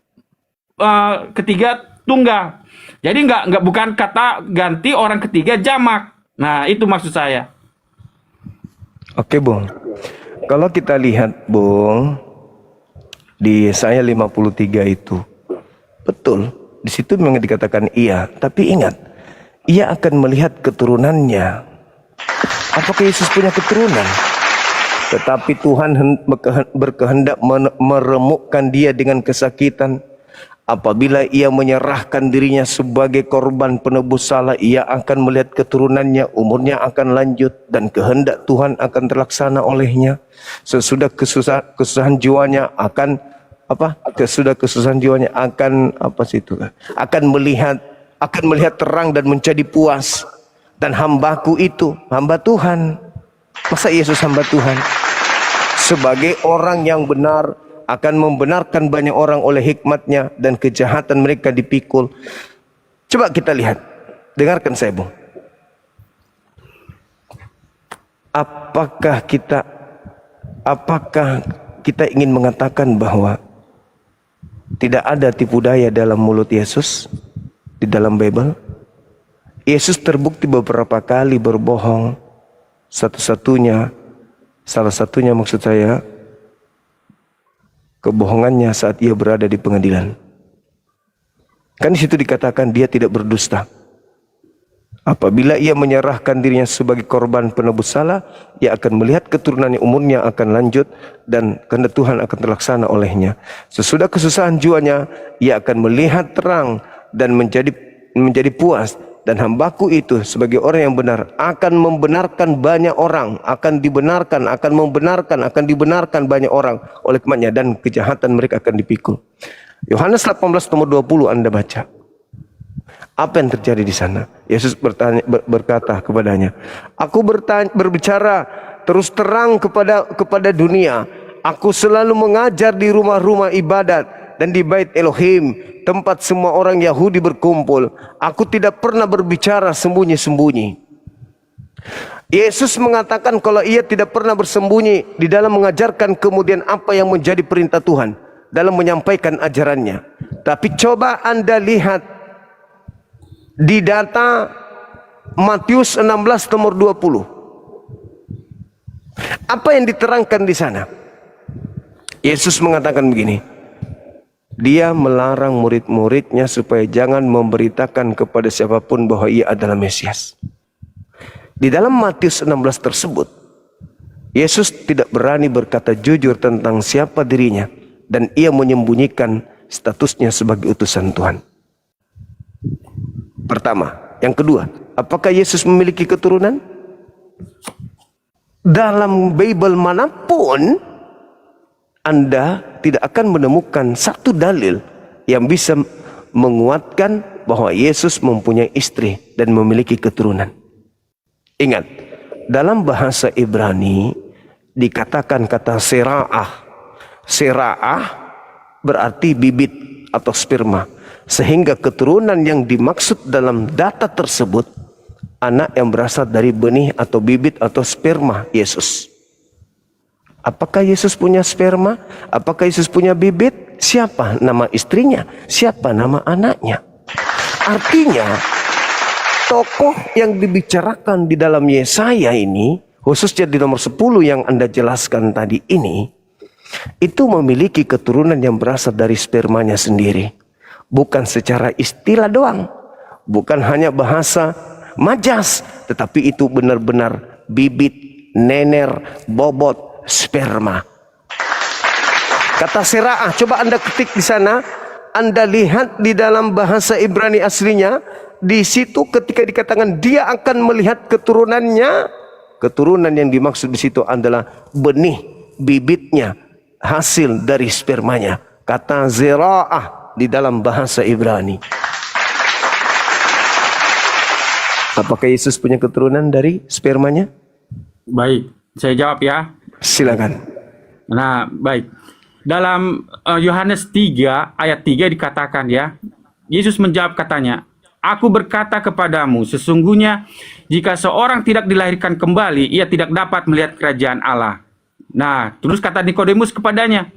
ketiga tunggal. Jadi bukan kata ganti orang ketiga jamak. Nah, itu maksud saya. Oke, Bung. Kalau kita lihat, Bung, di Yesaya 53 itu betul, di situ memang dikatakan iya, tapi ingat, ia akan melihat keturunannya. Apakah Yesus punya keturunan? Tetapi Tuhan berkehendak meremukkan dia dengan kesakitan. Apabila ia menyerahkan dirinya sebagai korban penebus salah, ia akan melihat keturunannya, umurnya akan lanjut, dan kehendak Tuhan akan terlaksana olehnya. Sesudah kesusahan jiwanya akan akan melihat terang dan menjadi puas. Dan hambaku itu, hamba Tuhan. Masa Yesus hamba Tuhan? Sebagai orang yang benar, akan membenarkan banyak orang oleh hikmatnya, dan kejahatan mereka dipikul. Coba kita lihat. Dengarkan saya, Bung. Apakah kita ingin mengatakan bahwa tidak ada tipu daya dalam mulut Yesus di dalam Bible? Yesus terbukti beberapa kali berbohong. Salah satunya maksud saya, kebohongannya saat ia berada di pengadilan. Kan di situ dikatakan dia tidak berdusta. Apabila ia menyerahkan dirinya sebagai korban penebus salah, ia akan melihat keturunannya, umurnya akan lanjut, dan kehendak Tuhan akan terlaksana olehnya. Sesudah kesusahan jiwanya, ia akan melihat terang dan menjadi puas, Dan hambaku itu sebagai orang yang benar akan membenarkan banyak orang, akan dibenarkan banyak orang oleh hikmatnya, dan kejahatan mereka akan dipikul. Yohanes 18 nomor 20 Anda baca. Apa yang terjadi di sana? Yesus berkata kepadanya, aku berbicara terus terang kepada dunia. Aku selalu mengajar di rumah-rumah ibadat dan di bait Elohim, tempat semua orang Yahudi berkumpul. Aku tidak pernah berbicara sembunyi-sembunyi. Yesus mengatakan kalau ia tidak pernah bersembunyi di dalam mengajarkan kemudian apa yang menjadi perintah Tuhan dalam menyampaikan ajarannya. Tapi coba Anda lihat di data Matius 16 nomor 20. Apa yang diterangkan di sana? Yesus mengatakan begini. Dia melarang murid-muridnya supaya jangan memberitakan kepada siapapun bahwa ia adalah Mesias. Di dalam Matius 16 tersebut, Yesus tidak berani berkata jujur tentang siapa dirinya, dan ia menyembunyikan statusnya sebagai utusan Tuhan. Pertama. Yang kedua, apakah Yesus memiliki keturunan? Dalam Bible manapun, Anda tidak akan menemukan satu dalil yang bisa menguatkan bahwa Yesus mempunyai istri dan memiliki keturunan. Ingat, dalam bahasa Ibrani dikatakan kata sera'ah. Sera'ah berarti bibit atau sperma. Sehingga keturunan yang dimaksud dalam data tersebut anak yang berasal dari benih atau bibit atau sperma Yesus. Apakah Yesus punya sperma? Apakah Yesus punya bibit? Siapa nama istrinya? Siapa nama anaknya? Artinya, tokoh yang dibicarakan di dalam Yesaya ini, khususnya di nomor 10 yang Anda jelaskan tadi ini, itu memiliki keturunan yang berasal dari spermanya sendiri. Bukan secara istilah doang. Bukan hanya bahasa majas. Tetapi itu benar-benar bibit, nener, bobot, sperma. Kata sera'ah, coba Anda ketik di sana. Anda lihat di dalam bahasa Ibrani aslinya. Di situ ketika dikatakan dia akan melihat keturunannya. Keturunan yang dimaksud di situ adalah benih, bibitnya, hasil dari spermanya. Kata zera'ah di dalam bahasa Ibrani. Apakah Yesus punya keturunan dari spermanya? Baik, saya jawab ya. Silakan. Nah, baik. Dalam Yohanes 3 ayat 3 dikatakan ya, Yesus menjawab katanya, aku berkata kepadamu, sesungguhnya jika seorang tidak dilahirkan kembali, ia tidak dapat melihat kerajaan Allah. Nah, terus kata Nikodemus kepadanya,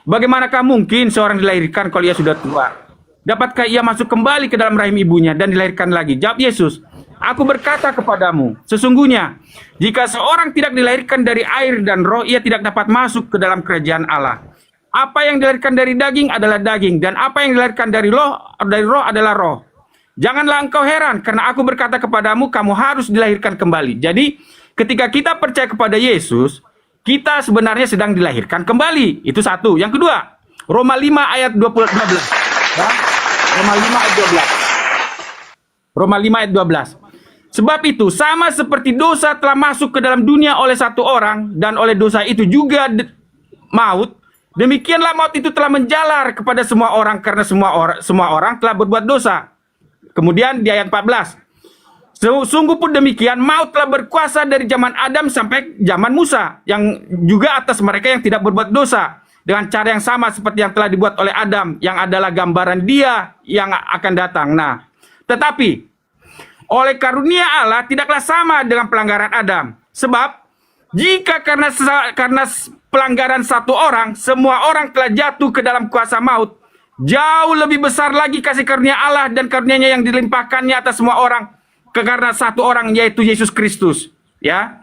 bagaimanakah mungkin seorang dilahirkan kalau ia sudah tua? Dapatkah ia masuk kembali ke dalam rahim ibunya dan dilahirkan lagi? Jawab Yesus, aku berkata kepadamu, sesungguhnya jika seorang tidak dilahirkan dari air dan roh, ia tidak dapat masuk ke dalam kerajaan Allah. Apa yang dilahirkan dari daging adalah daging, dan apa yang dilahirkan dari roh adalah roh. Janganlah engkau heran, karena aku berkata kepadamu, kamu harus dilahirkan kembali. Jadi, ketika kita percaya kepada Yesus, kita sebenarnya sedang dilahirkan kembali. Itu satu. Yang kedua, Roma 5 ayat 12. Ya? Roma 5 ayat 12. Roma 5 ayat 12. Sebab itu, sama seperti dosa telah masuk ke dalam dunia oleh satu orang, dan oleh dosa itu juga maut, demikianlah maut itu telah menjalar kepada semua orang, karena semua orang telah berbuat dosa. Kemudian di ayat 14. Sungguh pun demikian, maut telah berkuasa dari zaman Adam sampai zaman Musa, yang juga atas mereka yang tidak berbuat dosa, dengan cara yang sama seperti yang telah dibuat oleh Adam, yang adalah gambaran Dia yang akan datang. Nah, tetapi oleh karunia Allah tidaklah sama dengan pelanggaran Adam. Sebab jika karena pelanggaran satu orang, semua orang telah jatuh ke dalam kuasa maut, jauh lebih besar lagi kasih karunia Allah dan karunia-Nya yang dilimpahkannya atas semua orang karena satu orang, yaitu Yesus Kristus. Ya,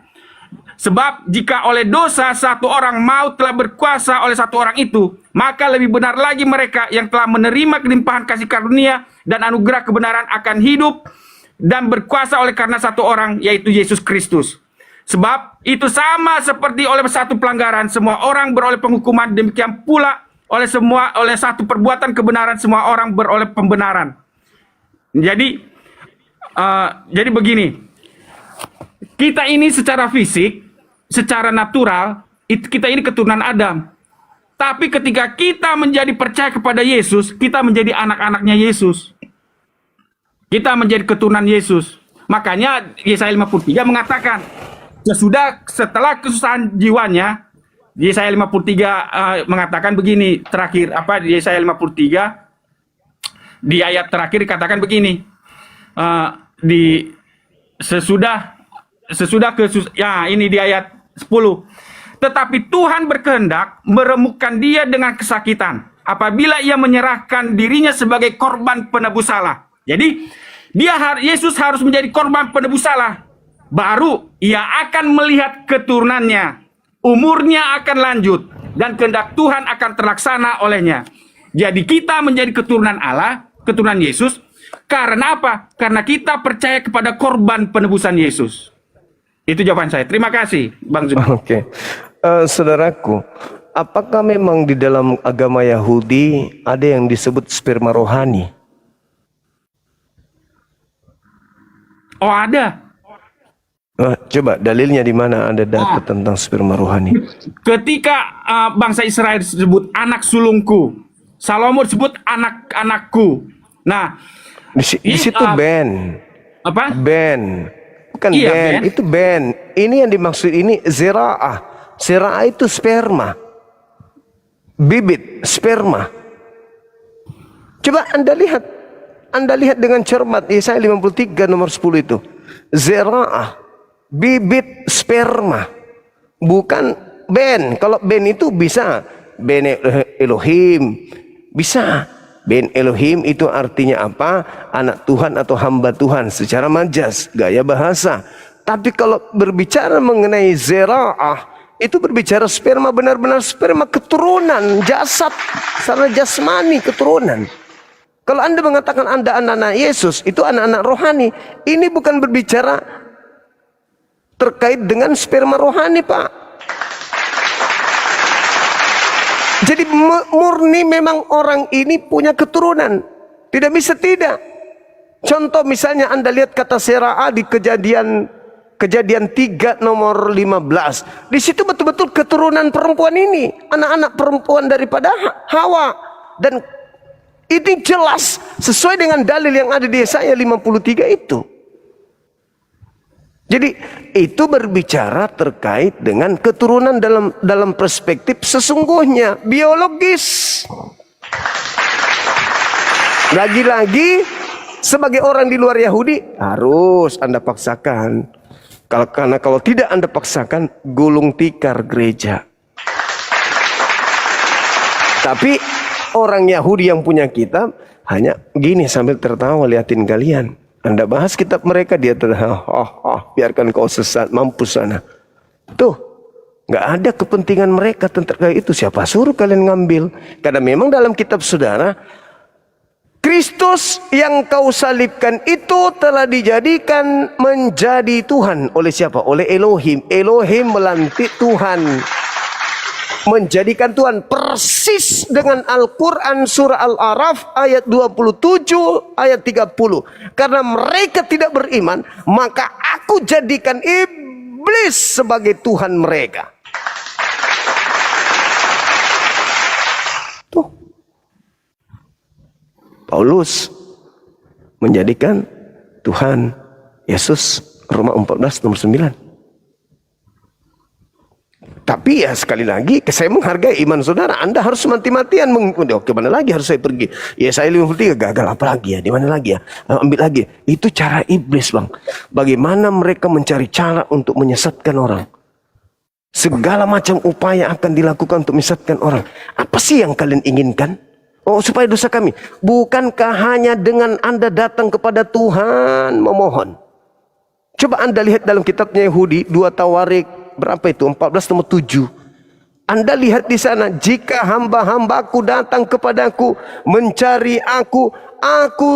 sebab jika oleh dosa satu orang maut telah berkuasa oleh satu orang itu, maka lebih benar lagi mereka yang telah menerima kelimpahan kasih karunia dan anugerah kebenaran akan hidup dan berkuasa oleh karena satu orang, yaitu Yesus Kristus. Sebab itu sama seperti oleh satu pelanggaran semua orang beroleh penghukuman, demikian pula oleh satu perbuatan kebenaran semua orang beroleh pembenaran. Jadi jadi begini, kita ini secara fisik, secara natural, kita ini keturunan Adam. Tapi ketika kita menjadi percaya kepada Yesus, kita menjadi anak-anaknya Yesus. Kita menjadi keturunan Yesus. Makanya Yesaya 53 mengatakan, setelah kesusahan jiwanya, Yesaya 53 mengatakan begini, terakhir Yesaya 53 di ayat terakhir dikatakan begini, ini di ayat 10. Tetapi Tuhan berkehendak meremukkan dia dengan kesakitan apabila ia menyerahkan dirinya sebagai korban penebus salah. Jadi Yesus harus menjadi korban penebus salah. Baru ia akan melihat keturunannya. Umurnya akan lanjut dan kehendak Tuhan akan terlaksana olehnya. Jadi kita menjadi keturunan Allah, keturunan Yesus. Karena apa? Karena kita percaya kepada korban penebusan Yesus. Itu jawaban saya. Terima kasih, Bang Zumi. Oke. Saudaraku, apakah memang di dalam agama Yahudi ada yang disebut sperma rohani? Oh, ada. Coba dalilnya di mana ada data tentang sperma rohani? Ketika bangsa Israel disebut anak sulungku, Salomo disebut anak-anakku. Nah, di situ Ben. Apa? Ben. Bukan Iya, Ben, Ben. itu Ben. Ini yang dimaksud ini zira'ah. Zira'ah itu sperma. Bibit sperma. Coba Anda lihat dengan cermat Yesaya 53 nomor 10 itu. Zira'ah, bibit sperma. Bukan Ben. Kalau Ben itu bisa Ben Elohim. Bisa. Ben Elohim itu artinya apa? Anak Tuhan atau hamba Tuhan secara majas, gaya bahasa. Tapi kalau berbicara mengenai zira'ah, itu berbicara sperma, benar-benar sperma keturunan, jasad, secara jasmani keturunan. Kalau Anda mengatakan Anda anak-anak Yesus, itu anak-anak rohani. Ini bukan berbicara terkait dengan sperma rohani, Pak. Jadi murni memang orang ini punya keturunan. Tidak bisa tidak. Contoh misalnya Anda lihat kata Sera'ah di Kejadian 3 nomor 15. Di situ betul-betul keturunan perempuan ini, anak-anak perempuan daripada Hawa. Dan ini jelas sesuai dengan dalil yang ada di Yesaya 53 itu. Jadi itu berbicara terkait dengan keturunan dalam perspektif sesungguhnya biologis. Lagi-lagi sebagai orang di luar Yahudi harus Anda paksakan. Karena kalau tidak Anda paksakan, gulung tikar gereja. Tapi orang Yahudi yang punya kitab hanya gini sambil tertawa liatin kalian. Anda bahas kitab mereka, dia tertawa, biarkan kau sesat, mampus sana. Tuh, nggak ada kepentingan mereka tentang itu. Siapa suruh kalian ngambil? Karena memang dalam kitab saudara, Kristus yang kau salibkan itu telah dijadikan menjadi Tuhan oleh siapa? Oleh Elohim. Elohim melantik Tuhan, menjadikan Tuhan, persis dengan Al-Quran surah Al-A'raf ayat 27 ayat 30. Karena mereka tidak beriman, maka aku jadikan iblis sebagai Tuhan mereka. Tuh, Paulus menjadikan Tuhan Yesus, Roma 14 nomor 9. Tapi ya sekali lagi, saya menghargai iman saudara. Anda harus mati-matian mengikuti. Oke, mana lagi harus saya pergi? Ya saya 53 gagal, apa lagi ya? Di mana lagi ya? Ambil lagi. Itu cara iblis, Bang. Bagaimana mereka mencari cara untuk menyesatkan orang. Segala macam upaya akan dilakukan untuk menyesatkan orang. Apa sih yang kalian inginkan? Oh, supaya dosa kami. Bukankah hanya dengan Anda datang kepada Tuhan memohon? Coba Anda lihat dalam kitabnya Yahudi 2 Tawarik berapa itu? 14 nomor 7. Anda lihat di sana, jika hamba-hambaku datang kepadaku mencari aku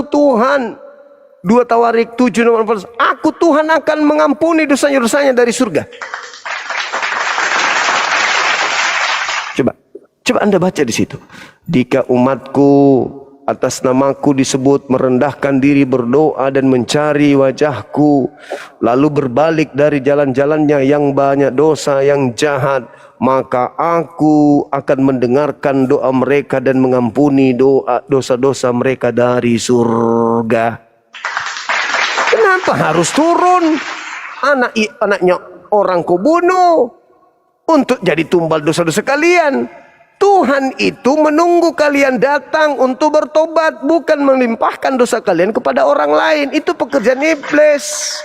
Tuhan. 2 Tawarik 7 nomor 14. Aku Tuhan akan mengampuni dosanya-dosanya dari surga. Coba Anda baca di situ. Jika umatku atas namaku disebut, merendahkan diri, berdoa dan mencari wajahku, lalu berbalik dari jalan-jalannya yang banyak dosa, yang jahat, maka aku akan mendengarkan doa mereka dan mengampuni dosa-dosa mereka dari surga. Kenapa harus turun? Anaknya orang kau bunuh untuk jadi tumbal dosa-dosa kalian. Tuhan itu menunggu kalian datang untuk bertobat, bukan melimpahkan dosa kalian kepada orang lain. Itu pekerjaan iblis.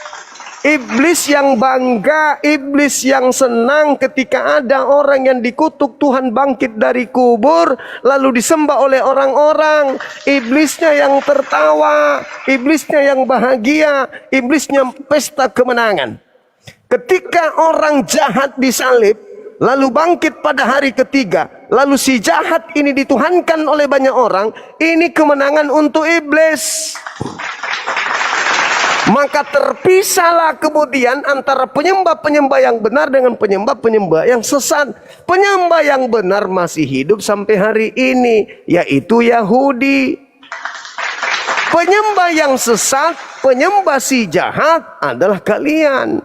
Iblis yang bangga, iblis yang senang ketika ada orang yang dikutuk Tuhan bangkit dari kubur lalu disembah oleh orang-orang. Iblisnya yang tertawa, iblisnya yang bahagia, iblisnya pesta kemenangan. Ketika orang jahat disalib lalu bangkit pada hari ketiga, lalu si jahat ini dituhankan oleh banyak orang, ini kemenangan untuk iblis. Maka terpisahlah kemudian antara penyembah-penyembah yang benar dengan penyembah-penyembah yang sesat. Penyembah yang benar masih hidup sampai hari ini, yaitu Yahudi. Penyembah yang sesat, penyembah si jahat adalah kalian.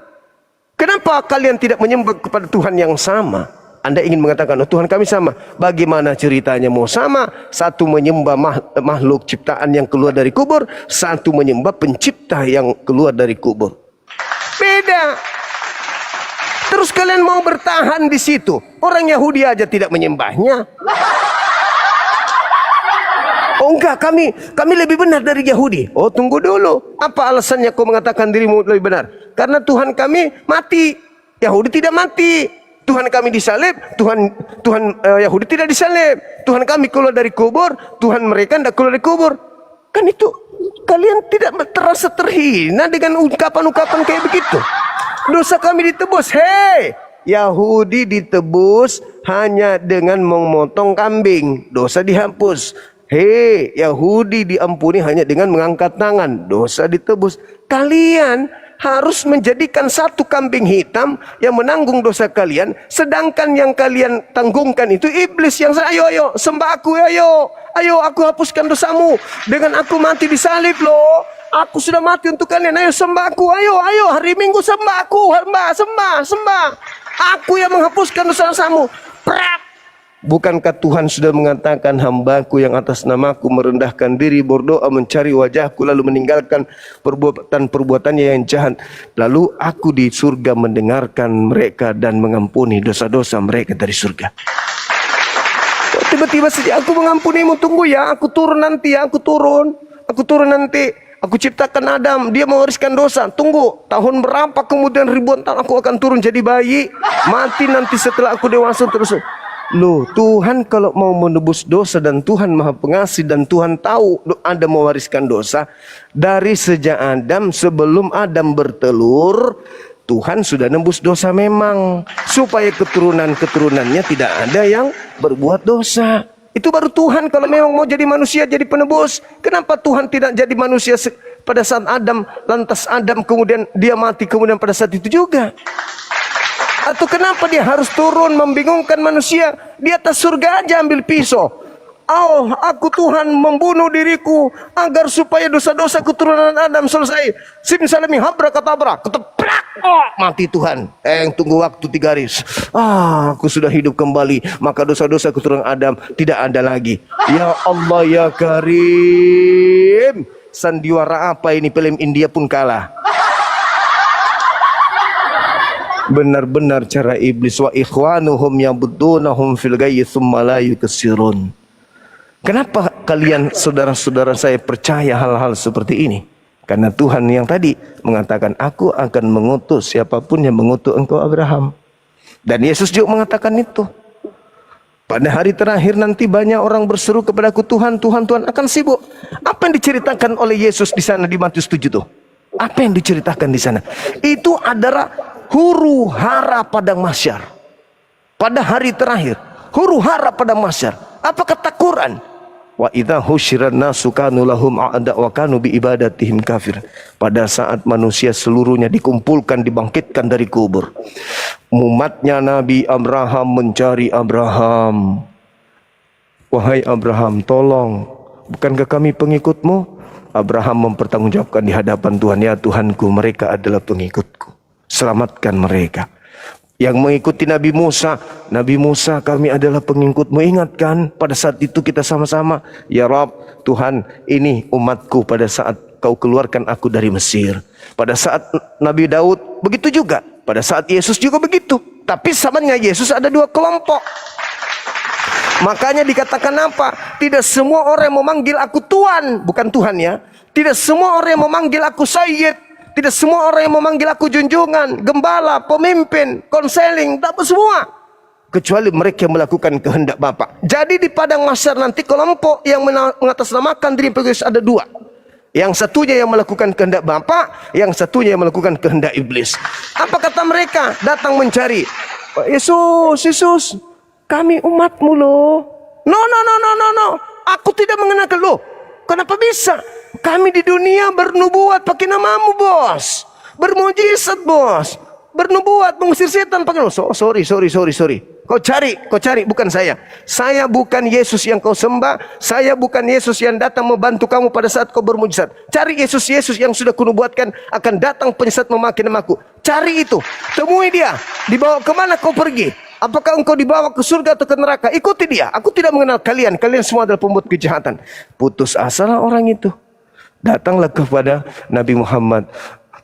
Kenapa kalian tidak menyembah kepada Tuhan yang sama? Anda ingin mengatakan, oh, Tuhan kami sama. Bagaimana ceritanya mau sama? Satu menyembah makhluk ciptaan yang keluar dari kubur, satu menyembah pencipta yang keluar dari kubur. Beda. Terus kalian mau bertahan di situ? Orang Yahudi aja tidak menyembahnya. Oh enggak, kami lebih benar dari Yahudi. Oh tunggu dulu. Apa alasannya kau mengatakan dirimu lebih benar? Karena Tuhan kami mati. Yahudi tidak mati. Tuhan kami disalib, Tuhan Yahudi tidak disalib. Tuhan kami keluar dari kubur, Tuhan mereka tidak keluar dari kubur. Kan itu kalian tidak terasa terhina dengan ungkapan-ungkapan kayak begitu. Dosa kami ditebus. Hei, Yahudi ditebus hanya dengan memotong kambing, dosa dihapus. Hei, Yahudi diampuni hanya dengan mengangkat tangan, dosa ditebus. Kalian harus menjadikan satu kambing hitam yang menanggung dosa kalian, sedangkan yang kalian tanggungkan itu iblis yang ayo sembah aku, ayo aku hapuskan dosamu dengan aku mati disalib loh. Aku sudah mati untuk kalian, ayo sembah aku, ayo hari Minggu sembah aku, sembah. Aku yang menghapuskan dosa-dosamu. Prak. Bukankah Tuhan sudah mengatakan, hambaku yang atas namaku merendahkan diri, berdoa, mencari wajahku, lalu meninggalkan perbuatannya yang jahat, lalu aku di surga mendengarkan mereka dan mengampuni dosa-dosa mereka dari surga. Tiba-tiba saja aku mengampunimu, tunggu ya, aku turun nanti. Aku ciptakan Adam, dia mewariskan dosa. Tunggu, tahun berapa kemudian ribuan tahun aku akan turun jadi bayi, mati nanti setelah aku dewasa terus. Loh, Tuhan kalau mau menebus dosa, dan Tuhan Maha Pengasih, dan Tuhan tahu Anda mewariskan dosa dari sejak Adam, sebelum Adam bertelur, Tuhan sudah nebus dosa memang, supaya keturunan-keturunannya tidak ada yang berbuat dosa. Itu baru Tuhan kalau memang mau jadi manusia, jadi penebus. Kenapa Tuhan tidak jadi manusia pada saat Adam, lantas Adam kemudian dia mati kemudian pada saat itu juga? Atau kenapa dia harus turun membingungkan manusia? Di atas surga aja ambil pisau. Oh, aku Tuhan membunuh diriku agar supaya dosa-dosa keturunan Adam selesai. Simsalami habra-katabra, keteprak. Oh, mati Tuhan. Tunggu waktu 3 hari. Aku sudah hidup kembali. Maka dosa-dosa keturunan Adam tidak ada lagi. Ya Allah ya Karim. Sandiwara apa ini, film India pun kalah. Benar-benar cara iblis. Wa ikhwanuhum yabuddunahum fil ghayyi tsumma la yuksirun. Kenapa kalian saudara-saudara saya percaya hal-hal seperti ini? Karena Tuhan yang tadi mengatakan, aku akan mengutus siapapun yang mengutus engkau Abraham. Dan Yesus juga mengatakan itu. Pada hari terakhir nanti banyak orang berseru kepadaku, Tuhan, Tuhan, Tuhan, akan sibuk. Apa yang diceritakan oleh Yesus di sana di Matius 7 tuh? Apa yang diceritakan di sana? Itu adalah huru hara padang mahsyar. Pada hari terakhir, huru hara padang mahsyar. Apa kata Quran? Wa idza husyiran nasu kanu lahum a'da wa kanu bi ibadatihim kafir. Pada saat manusia seluruhnya dikumpulkan, dibangkitkan dari kubur, umatnya Nabi Abraham mencari Abraham. Wahai Abraham, tolong bukankah kami pengikutmu? Abraham mempertanggungjawabkan di hadapan Tuhan, ya Tuhanku, mereka adalah pengikutku. Selamatkan mereka. Yang mengikuti Nabi Musa, kami adalah pengikutmu. Ingatkan pada saat itu kita sama-sama, ya Rabb, Tuhan, ini umatku pada saat kau keluarkan aku dari Mesir. Pada saat Nabi Daud, begitu juga. Pada saat Yesus juga begitu. Tapi zamannya Yesus ada dua kelompok. Makanya dikatakan apa? Tidak semua orang yang memanggil aku Tuhan, bukan Tuhan ya. Tidak semua orang yang memanggil aku Sayyid. Tidak semua orang yang memanggil aku junjungan, gembala, pemimpin, konseling, tak semua. Kecuali mereka yang melakukan kehendak Bapa. Jadi di padang mahsyar nanti kelompok yang mengatasnamakan diri Yesus ada dua. Yang satunya yang melakukan kehendak Bapa, yang satunya yang melakukan kehendak iblis. Apa kata mereka? Datang mencari. Yesus, kami umatmu loh. No. Aku tidak mengenal lo. Kenapa bisa? Kami di dunia bernubuat pakai namamu, bos. Bermujizat, bos. Bernubuat mengusir setan pakai. Sorry. Kau cari, bukan saya. Saya bukan Yesus yang kau sembah. Saya bukan Yesus yang datang membantu kamu pada saat kau bermujizat. Cari Yesus yang sudah kunubuatkan akan datang penyesat memakai namaku. Cari itu. Temui dia. Dibawa kemana kau pergi? Apakah engkau dibawa ke surga atau ke neraka? Ikuti dia. Aku tidak mengenal kalian. Kalian semua adalah pembuat kejahatan. Putus asalah orang itu. Datanglah kepada Nabi Muhammad.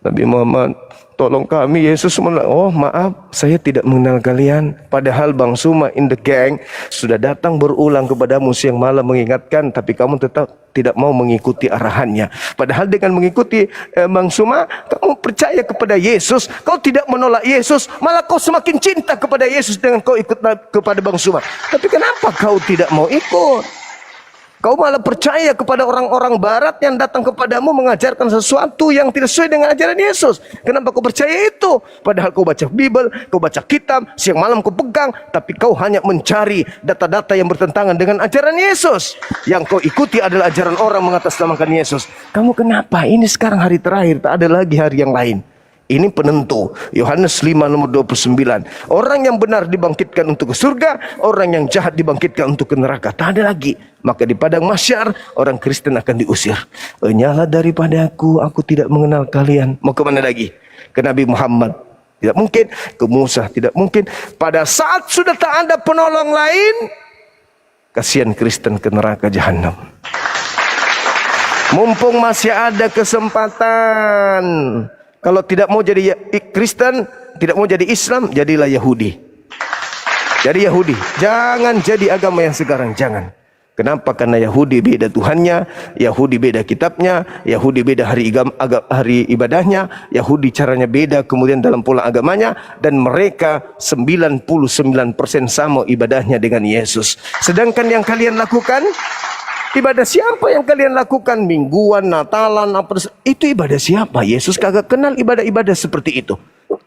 Nabi Muhammad, tolong kami. Yesus oh maaf, saya tidak mengenal kalian. Padahal Bang Suma in the gang sudah datang berulang kepadamu siang malam mengingatkan, tapi kamu tetap tidak mau mengikuti arahannya. Padahal dengan mengikuti Bang Suma, kamu percaya kepada Yesus. Kau tidak menolak Yesus, malah kau semakin cinta kepada Yesus dengan kau ikut kepada Bang Suma. Tapi kenapa kau tidak mau ikut? Kau malah percaya kepada orang-orang barat yang datang kepadamu mengajarkan sesuatu yang tidak sesuai dengan ajaran Yesus. Kenapa kau percaya itu? Padahal kau baca Bible, kau baca kitab, siang malam kau pegang, tapi kau hanya mencari data-data yang bertentangan dengan ajaran Yesus. Yang kau ikuti adalah ajaran orang mengatasnamakan Yesus. Kamu kenapa? Ini sekarang hari terakhir, tak ada lagi hari yang lain. Ini penentu. Yohanes 5 nomor 29. Orang yang benar dibangkitkan untuk ke surga, orang yang jahat dibangkitkan untuk ke neraka. Tak ada lagi. Maka di padang mahsyar orang Kristen akan diusir. Enyalah daripada aku tidak mengenal kalian. Mau kemana lagi? Ke Nabi Muhammad. Tidak mungkin. Ke Musa. Tidak mungkin. Pada saat sudah tak ada penolong lain, kasihan Kristen ke neraka jahanam. Mumpung masih ada kesempatan. Kalau tidak mau jadi Kristen, tidak mau jadi Islam, jadilah Yahudi. Jadi Yahudi. Jangan jadi agama yang sekarang, jangan. Kenapa? Karena Yahudi beda Tuhannya, Yahudi beda kitabnya, Yahudi beda hari ibadahnya, Yahudi caranya beda kemudian dalam pola agamanya, dan mereka 99% sama ibadahnya dengan Yesus. Sedangkan yang kalian lakukan, ibadah siapa yang kalian lakukan? Mingguan, Natalan, itu ibadah siapa? Yesus kagak kenal ibadah-ibadah seperti itu.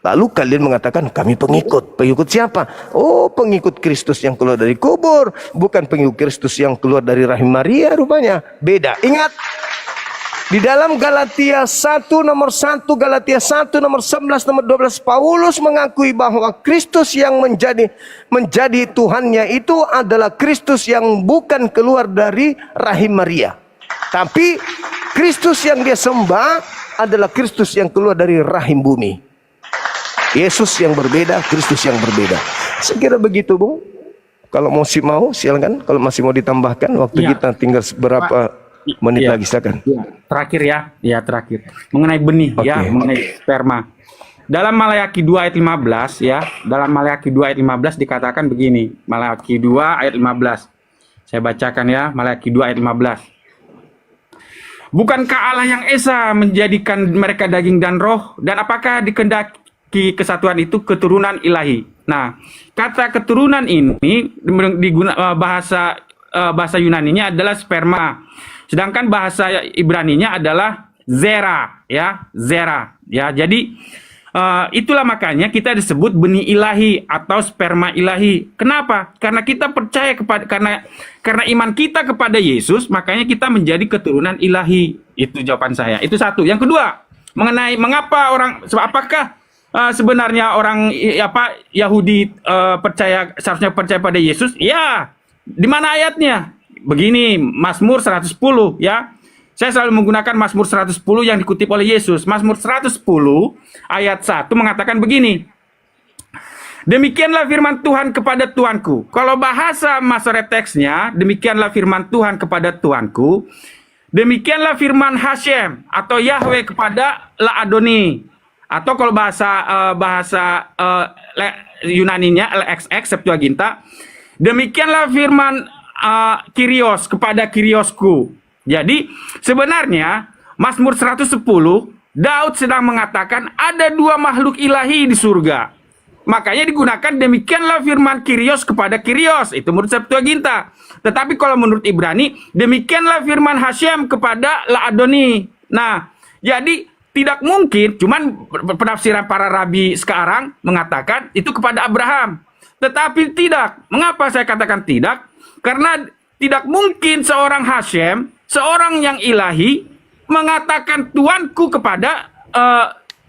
Lalu kalian mengatakan kami pengikut. Pengikut siapa? Oh, pengikut Kristus yang keluar dari kubur, bukan pengikut Kristus yang keluar dari rahim Maria rupanya. Beda. Ingat, di dalam Galatia 1 nomor 1, Galatia 1 nomor 11 nomor 12, Paulus mengakui bahwa Kristus yang menjadi Tuhannya itu adalah Kristus yang bukan keluar dari rahim Maria. Tapi Kristus yang dia sembah adalah Kristus yang keluar dari rahim bumi. Yesus yang berbeda, Kristus yang berbeda. Saya kira begitu, Bung. Kalau masih mau, silakan. Kalau masih mau ditambahkan, waktu kita tinggal beberapa menit lagi, silakan. Terakhir ya, terakhir. Mengenai benih, mengenai sperma. Dalam Maleakhi 2 ayat 15 ya, dalam Maleakhi 2 ayat 15 dikatakan begini. Maleakhi 2 ayat 15. Saya bacakan ya, Maleakhi 2 ayat 15. Bukankah Allah yang esa menjadikan mereka daging dan roh, dan apakah dikehendaki kesatuan itu keturunan ilahi? Nah, kata keturunan ini bahasa Yunaninya adalah sperma. Sedangkan bahasa Ibraninya adalah zera, ya, zera, ya. Jadi itulah makanya kita disebut benih ilahi atau sperma ilahi. Kenapa? Karena kita percaya karena iman kita kepada Yesus, makanya kita menjadi keturunan ilahi. Itu jawaban saya. Itu satu. Yang kedua, mengenai mengapa apakah sebenarnya orang Yahudi seharusnya percaya pada Yesus? Ya. Di mana ayatnya? begini, Mazmur 110 ya. Saya selalu menggunakan Mazmur 110 yang dikutip oleh Yesus. Mazmur 110 ayat 1 mengatakan begini. Demikianlah firman Tuhan kepada Tuanku. Kalau bahasa Masoret teksnya, demikianlah firman Tuhan kepada Tuanku. Demikianlah firman Hashem atau Yahweh kepada Laadoni. Atau kalau bahasa Yunaninya LXX Septuaginta, demikianlah firman Kyrios kepada Kyriosku. Jadi sebenarnya Mazmur 110 Daud sedang mengatakan ada dua makhluk ilahi di surga. Makanya digunakan demikianlah firman Kyrios kepada Kyrios. Itu menurut Septuaginta. Tetapi kalau menurut Ibrani, demikianlah firman Hashem kepada Laadoni. Nah, jadi tidak mungkin, cuman penafsiran para rabi sekarang mengatakan itu kepada Abraham. Tetapi tidak. Mengapa saya katakan tidak? Karena tidak mungkin seorang Hashem, seorang yang ilahi, mengatakan Tuanku kepada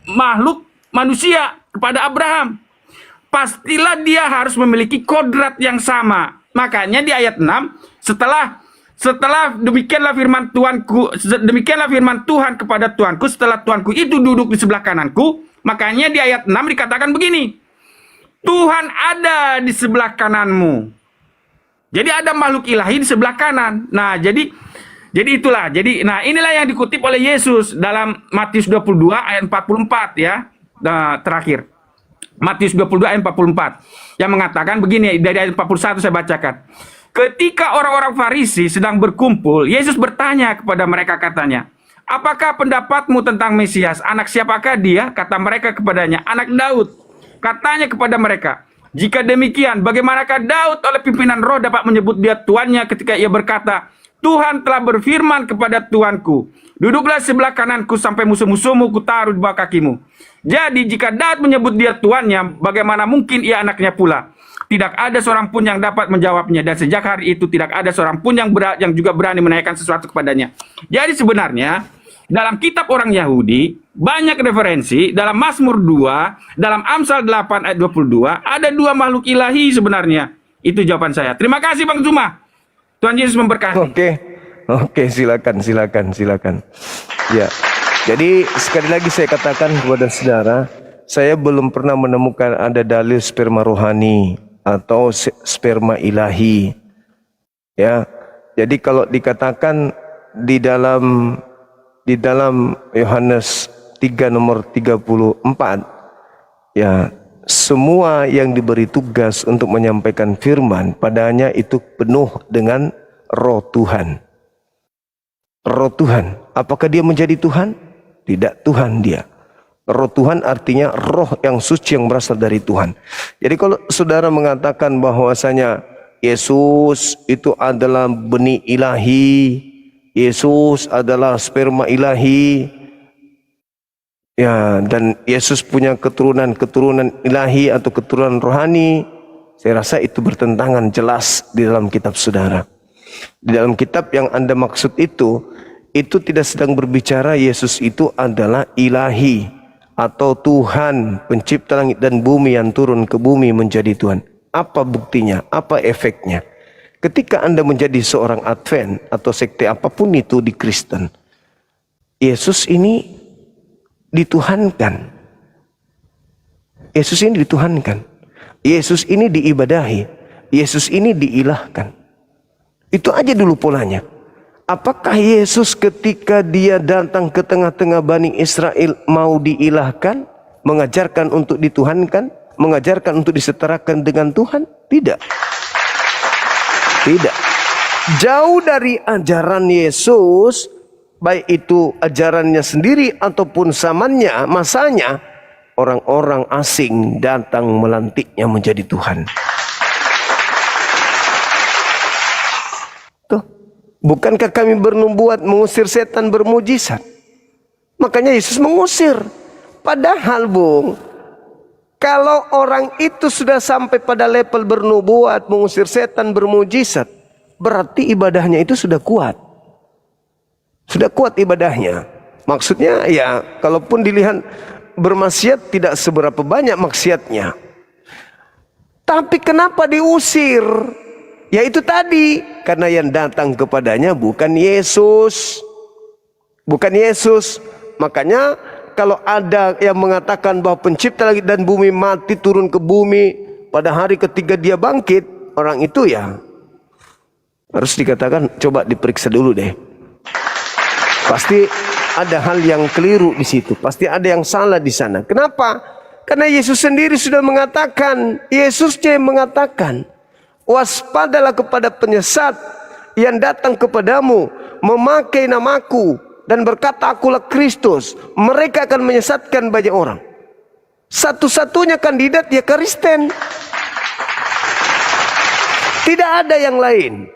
makhluk manusia, kepada Abraham. Pastilah dia harus memiliki kodrat yang sama. Makanya di ayat 6, setelah demikianlah firman Tuanku, demikianlah firman Tuhan kepada Tuanku, setelah Tuanku itu duduk di sebelah kananku, makanya di ayat 6 dikatakan begini, Tuhan ada di sebelah kananmu. Jadi ada makhluk ilahi di sebelah kanan. Nah, jadi itulah. Nah, inilah yang dikutip oleh Yesus dalam Matius 22 ayat 44 ya. Nah, terakhir. Matius 22 ayat 44 yang mengatakan begini, dari ayat 41 saya bacakan. Ketika orang-orang Farisi sedang berkumpul, Yesus bertanya kepada mereka katanya, apakah pendapatmu tentang Mesias? Anak siapakah dia? Kata mereka kepadanya, anak Daud. Katanya kepada mereka, jika demikian, bagaimanakah Daud oleh pimpinan roh dapat menyebut dia tuannya ketika ia berkata, Tuhan telah berfirman kepada Tuanku, duduklah sebelah kananku sampai musuh-musuhmu kutaruh di bawah kakimu. Jadi jika Daud menyebut dia tuannya, bagaimana mungkin ia anaknya pula? Tidak ada seorang pun yang dapat menjawabnya, dan sejak hari itu tidak ada seorang pun yang juga berani menanyakan sesuatu kepadanya. Jadi sebenarnya dalam kitab orang Yahudi banyak referensi, dalam Mazmur 2, dalam Amsal 8 ayat 22 ada dua makhluk ilahi sebenarnya. Itu jawaban saya. Terima kasih Bang Zuma. Tuhan Yesus memberkati. Oke, silakan. Ya. Jadi sekali lagi saya katakan kepada saudara, saya belum pernah menemukan ada dalil sperma rohani atau sperma ilahi. Ya. Jadi kalau dikatakan di dalam Yohanes 3 nomor 34, ya, semua yang diberi tugas untuk menyampaikan firman padanya itu penuh dengan roh Tuhan. Roh Tuhan. Apakah dia menjadi Tuhan? Tidak, Tuhan dia. Roh Tuhan artinya roh yang suci yang berasal dari Tuhan. Jadi kalau saudara mengatakan bahwasanya Yesus itu adalah benih ilahi, Yesus adalah sperma ilahi, ya, dan Yesus punya keturunan ilahi atau keturunan rohani, saya rasa itu bertentangan jelas di dalam kitab saudara. Di dalam kitab yang Anda maksud itu tidak sedang berbicara Yesus itu adalah ilahi atau Tuhan, pencipta langit dan bumi yang turun ke bumi menjadi Tuhan. Apa buktinya? Apa efeknya? Ketika Anda menjadi seorang Advent atau sekte apapun itu di Kristen, Yesus ini dituhankan. Yesus ini dituhankan. Yesus ini diibadahi. Yesus ini diilahkan. Itu aja dulu polanya. Apakah Yesus ketika dia datang ke tengah-tengah Bani Israel mau diilahkan, mengajarkan untuk dituhankan, mengajarkan untuk disetarakan dengan Tuhan? Tidak. Tidak. Jauh dari ajaran Yesus, baik itu ajarannya sendiri ataupun zamannya, masanya, orang-orang asing datang melantiknya menjadi Tuhan. Bukankah kami bernubuat mengusir setan bermujizat? Makanya Yesus mengusir. Padahal Bung, kalau orang itu sudah sampai pada level bernubuat mengusir setan bermujizat, berarti ibadahnya itu sudah kuat. Sudah kuat ibadahnya. Maksudnya ya, kalaupun dilihat bermaksiat tidak seberapa banyak maksiatnya. Tapi kenapa diusir? Yaitu tadi, karena yang datang kepadanya bukan Yesus. Bukan Yesus. Makanya kalau ada yang mengatakan bahwa pencipta langit dan bumi mati turun ke bumi, pada hari ketiga dia bangkit, orang itu ya harus dikatakan coba diperiksa dulu deh. Pasti ada hal yang keliru di situ. Pasti ada yang salah di sana. Kenapa? Karena Yesus sendiri sudah mengatakan, Yesusnya yang mengatakan, waspadalah kepada penyesat yang datang kepadamu memakai namaku dan berkata akulah Kristus. Mereka akan menyesatkan banyak orang. Satu-satunya kandidat ya Kristen. Tidak ada yang lain.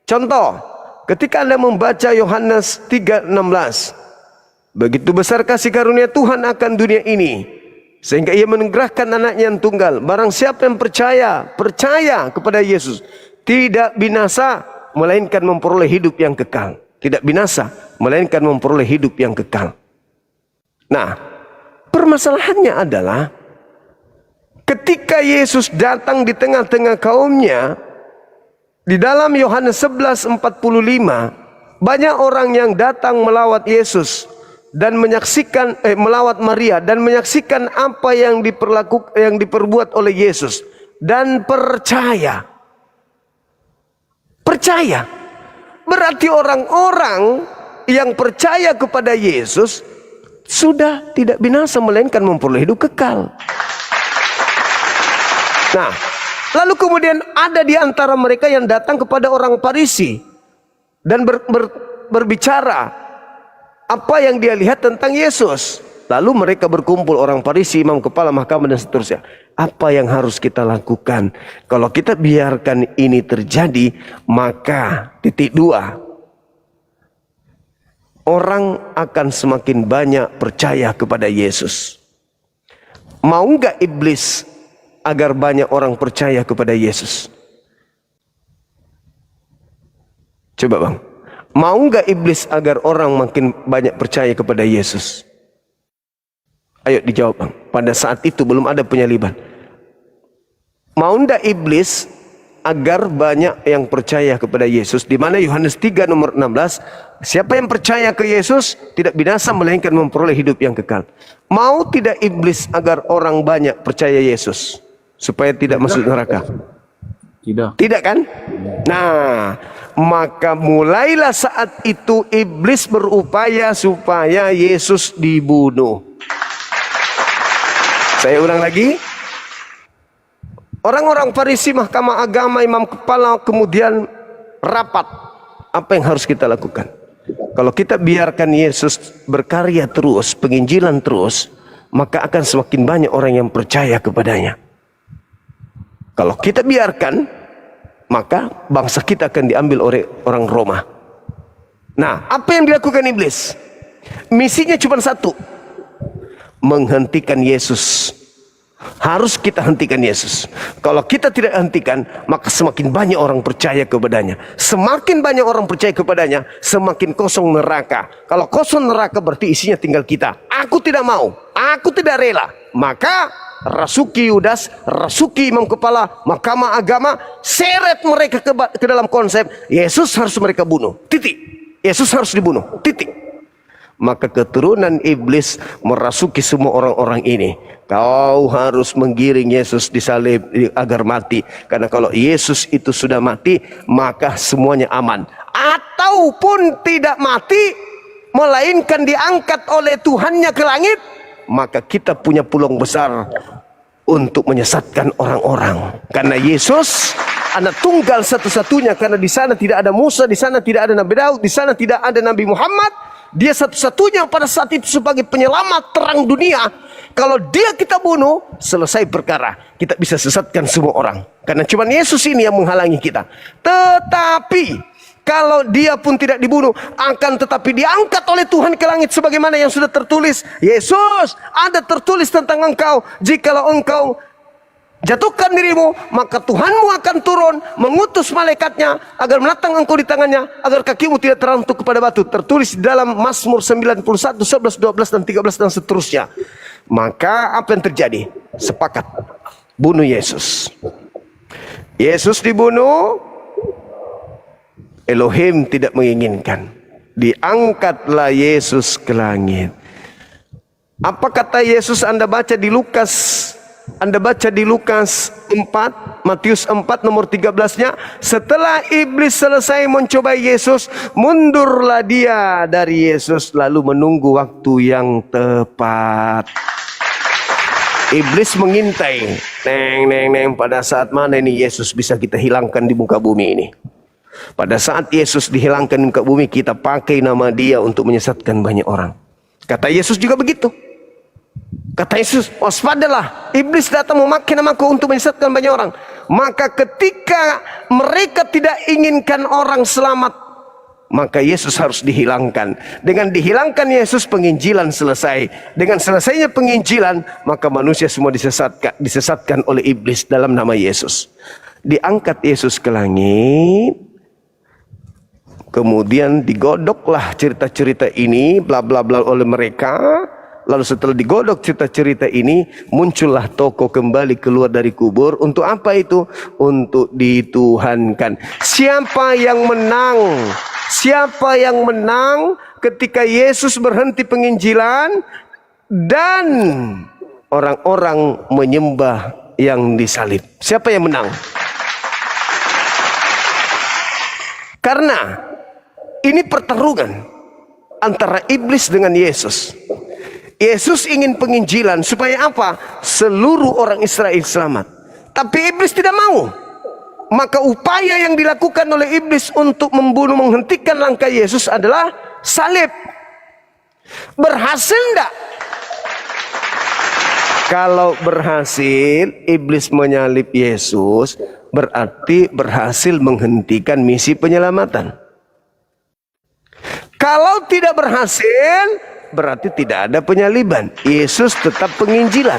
Contoh, ketika Anda membaca Yohanes 3:16, begitu besar kasih karunia Tuhan akan dunia ini, sehingga ia menugerahkan anaknya yang tunggal. Barang siapa yang percaya kepada Yesus, tidak binasa, melainkan memperoleh hidup yang kekal. Tidak binasa, melainkan memperoleh hidup yang kekal. Nah, permasalahannya adalah ketika Yesus datang di tengah-tengah kaumnya, di dalam Yohanes 11:45, banyak orang yang datang melawat Yesus dan menyaksikan melawat Maria dan menyaksikan apa yang diperbuat oleh Yesus dan percaya. Percaya. Berarti orang-orang yang percaya kepada Yesus sudah tidak binasa melainkan memperoleh hidup kekal. Nah, lalu kemudian ada di antara mereka yang datang kepada orang Farisi dan berbicara apa yang dia lihat tentang Yesus. Lalu mereka berkumpul, orang Farisi, imam kepala mahkamah dan seterusnya. Apa yang harus kita lakukan? Kalau kita biarkan ini terjadi, maka titik 2, orang akan semakin banyak percaya kepada Yesus. Mau nggak iblis agar banyak orang percaya kepada Yesus? Coba bang, mau nggak iblis agar orang makin banyak percaya kepada Yesus? Ayo dijawab bang. Pada saat itu belum ada penyaliban. Mau nggak iblis agar banyak yang percaya kepada Yesus? Di mana Yohanes 3 nomor 16, siapa yang percaya ke Yesus tidak binasa melainkan memperoleh hidup yang kekal. Mau tidak iblis agar orang banyak percaya Yesus supaya tidak masuk neraka? Tidak. Tidak kan? Nah, maka mulailah saat itu iblis berupaya supaya Yesus dibunuh. Saya ulang lagi. Orang-orang Farisi, mahkamah agama, imam kepala kemudian rapat. Apa yang harus kita lakukan? Kalau kita biarkan Yesus berkarya terus, penginjilan terus, maka akan semakin banyak orang yang percaya kepadanya. Kalau kita biarkan, maka bangsa kita akan diambil oleh orang Roma. Nah, apa yang dilakukan iblis? Misinya cuma satu. Menghentikan Yesus. Harus kita hentikan Yesus. Kalau kita tidak hentikan, maka semakin banyak orang percaya kepadanya. Semakin banyak orang percaya kepadanya, semakin kosong neraka. Kalau kosong neraka berarti isinya tinggal kita. Aku tidak mau, aku tidak rela. Maka rasuki Yudas, rasuki imam kepala mahkamah agama, seret mereka ke dalam konsep Yesus harus mereka bunuh. Titik. Yesus harus dibunuh. Titik. Maka keturunan iblis merasuki semua orang-orang ini. Kau harus menggiring Yesus disalib agar mati. Karena kalau Yesus itu sudah mati, maka semuanya aman. Ataupun tidak mati, melainkan diangkat oleh Tuhannya ke langit, maka kita punya peluang besar untuk menyesatkan orang-orang. Karena Yesus anak tunggal satu-satunya. Karena di sana tidak ada Musa, di sana tidak ada Nabi Daud, di sana tidak ada Nabi Muhammad. Dia satu-satunya pada saat itu sebagai penyelamat terang dunia. Kalau dia kita bunuh, selesai perkara. Kita bisa sesatkan semua orang. Karena cuma Yesus ini yang menghalangi kita. Tetapi kalau dia pun tidak dibunuh, akan tetapi diangkat oleh Tuhan ke langit sebagaimana yang sudah tertulis. Yesus, ada tertulis tentang engkau. Jikalau engkau jatuhkan dirimu, maka Tuhanmu akan turun mengutus malaikatnya agar menatang engkau di tangannya, agar kakimu tidak terantuk kepada batu. Tertulis dalam Mazmur 91, 11, 12 dan 13 dan seterusnya. Maka apa yang terjadi? Sepakat bunuh Yesus. Yesus dibunuh, Elohim tidak menginginkan. Diangkatlah Yesus ke langit. Apa kata Yesus? Anda baca di Lukas. Anda baca di Lukas 4, Matius 4 nomor 13-nya. Setelah iblis selesai mencoba Yesus, mundurlah dia dari Yesus lalu menunggu waktu yang tepat. Iblis mengintai. Neng, pada saat mana ini Yesus bisa kita hilangkan di muka bumi ini? Pada saat Yesus dihilangkan di muka bumi, kita pakai nama dia untuk menyesatkan banyak orang. Kata Yesus juga begitu. Kata Yesus, waspadalah, iblis datang memakai namaku untuk menyesatkan banyak orang. Maka ketika mereka tidak inginkan orang selamat, maka Yesus harus dihilangkan. Dengan dihilangkan Yesus, penginjilan selesai. Dengan selesainya penginjilan, maka manusia semua disesatkan oleh iblis dalam nama Yesus. Diangkat Yesus ke langit. Kemudian digodoklah cerita-cerita ini, bla bla bla oleh mereka. Lalu setelah digodok cerita-cerita ini, muncullah tokoh kembali keluar dari kubur. Untuk apa itu? Untuk dituhankan. Siapa yang menang? Siapa yang menang ketika Yesus berhenti penginjilan dan orang-orang menyembah yang disalib? Siapa yang menang? Karena ini pertarungan antara iblis dengan Yesus. Yesus ingin penginjilan supaya apa? Seluruh orang Israel selamat. Tapi iblis tidak mau. Maka upaya yang dilakukan oleh iblis untuk membunuh, menghentikan langkah Yesus adalah salib. Berhasil enggak? Kalau berhasil, iblis menyalib Yesus, berarti berhasil menghentikan misi penyelamatan. Kalau tidak berhasil, berarti tidak ada penyaliban. Yesus tetap penginjilan.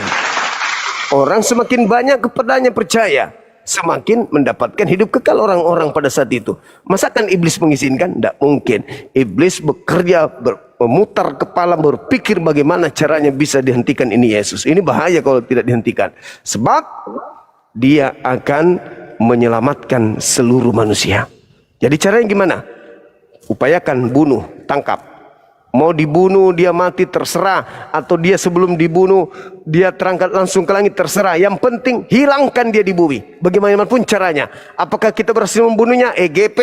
Orang semakin banyak kepadanya percaya, semakin mendapatkan hidup kekal orang-orang pada saat itu. Masakan iblis mengizinkan? Tidak mungkin. Iblis bekerja, memutar kepala, berpikir bagaimana caranya bisa dihentikan ini Yesus. Ini bahaya kalau tidak dihentikan. Sebab dia akan menyelamatkan seluruh manusia. Jadi caranya gimana? Upayakan bunuh, tangkap. Mau dibunuh dia mati terserah, atau dia sebelum dibunuh dia terangkat langsung ke langit terserah. Yang penting hilangkan dia di bumi. Bagaimanapun caranya. Apakah kita berhasil membunuhnya? EGP.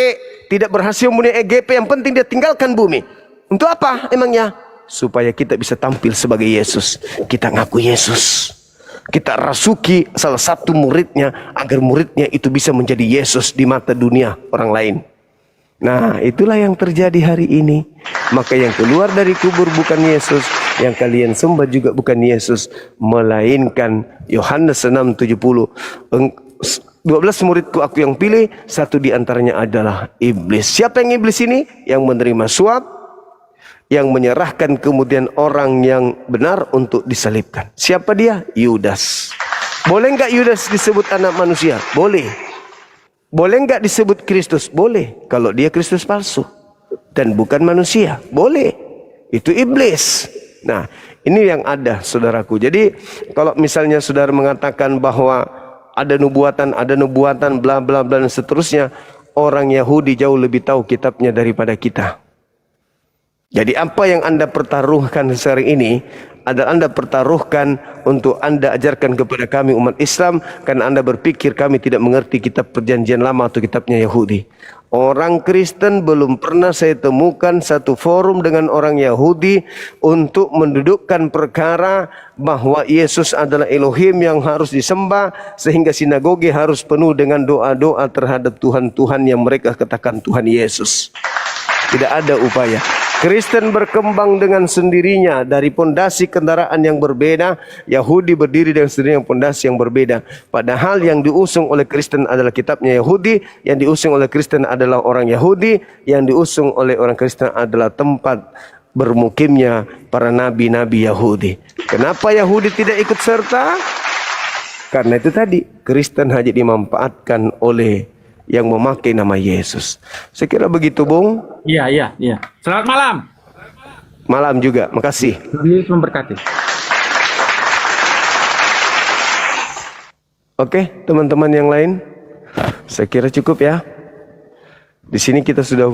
Tidak berhasil membunuh EGP, yang penting dia tinggalkan bumi. Untuk apa emangnya? Supaya kita bisa tampil sebagai Yesus. Kita ngaku Yesus. Kita rasuki salah satu muridnya, agar muridnya itu bisa menjadi Yesus di mata dunia orang lain. Nah, itulah yang terjadi hari ini. Maka yang keluar dari kubur bukan Yesus, yang kalian sembah juga bukan Yesus, melainkan Yohanes 6:70. 12 muridku aku yang pilih, satu di antaranya adalah iblis. Siapa yang iblis ini? Yang menerima suap, yang menyerahkan kemudian orang yang benar untuk disalibkan. Siapa dia? Yudas. Boleh enggak Yudas disebut anak manusia? Boleh. Boleh enggak disebut Kristus? Boleh. Kalau dia Kristus palsu dan bukan manusia, boleh. Itu iblis. Nah, ini yang ada, saudaraku. Jadi kalau misalnya saudara mengatakan bahwa ada nubuatan, bla bla bla dan seterusnya, orang Yahudi jauh lebih tahu kitabnya daripada kita. Jadi apa yang Anda pertaruhkan sekarang ini adalah Anda pertaruhkan untuk Anda ajarkan kepada kami umat Islam, karena Anda berpikir kami tidak mengerti kitab perjanjian lama atau kitabnya Yahudi. Orang Kristen belum pernah saya temukan satu forum dengan orang Yahudi untuk mendudukkan perkara bahwa Yesus adalah Elohim yang harus disembah, sehingga sinagoge harus penuh dengan doa-doa terhadap Tuhan-Tuhan yang mereka katakan Tuhan Yesus. Tidak ada upaya. Kristen berkembang dengan sendirinya dari pondasi kendaraan yang berbeda. Yahudi berdiri dengan sendirinya pondasi yang berbeda. Padahal yang diusung oleh Kristen adalah kitabnya Yahudi, yang diusung oleh Kristen adalah orang Yahudi, yang diusung oleh orang Kristen adalah tempat bermukimnya para nabi-nabi Yahudi. Kenapa Yahudi tidak ikut serta? Karena itu tadi, Kristen hanya dimanfaatkan oleh yang memakai nama Yesus. Saya kira begitu, Bung. Iya. Selamat malam. Malam juga, makasih. Yesus memberkati. Oke, teman-teman yang lain, saya kira cukup ya. Di sini kita sudah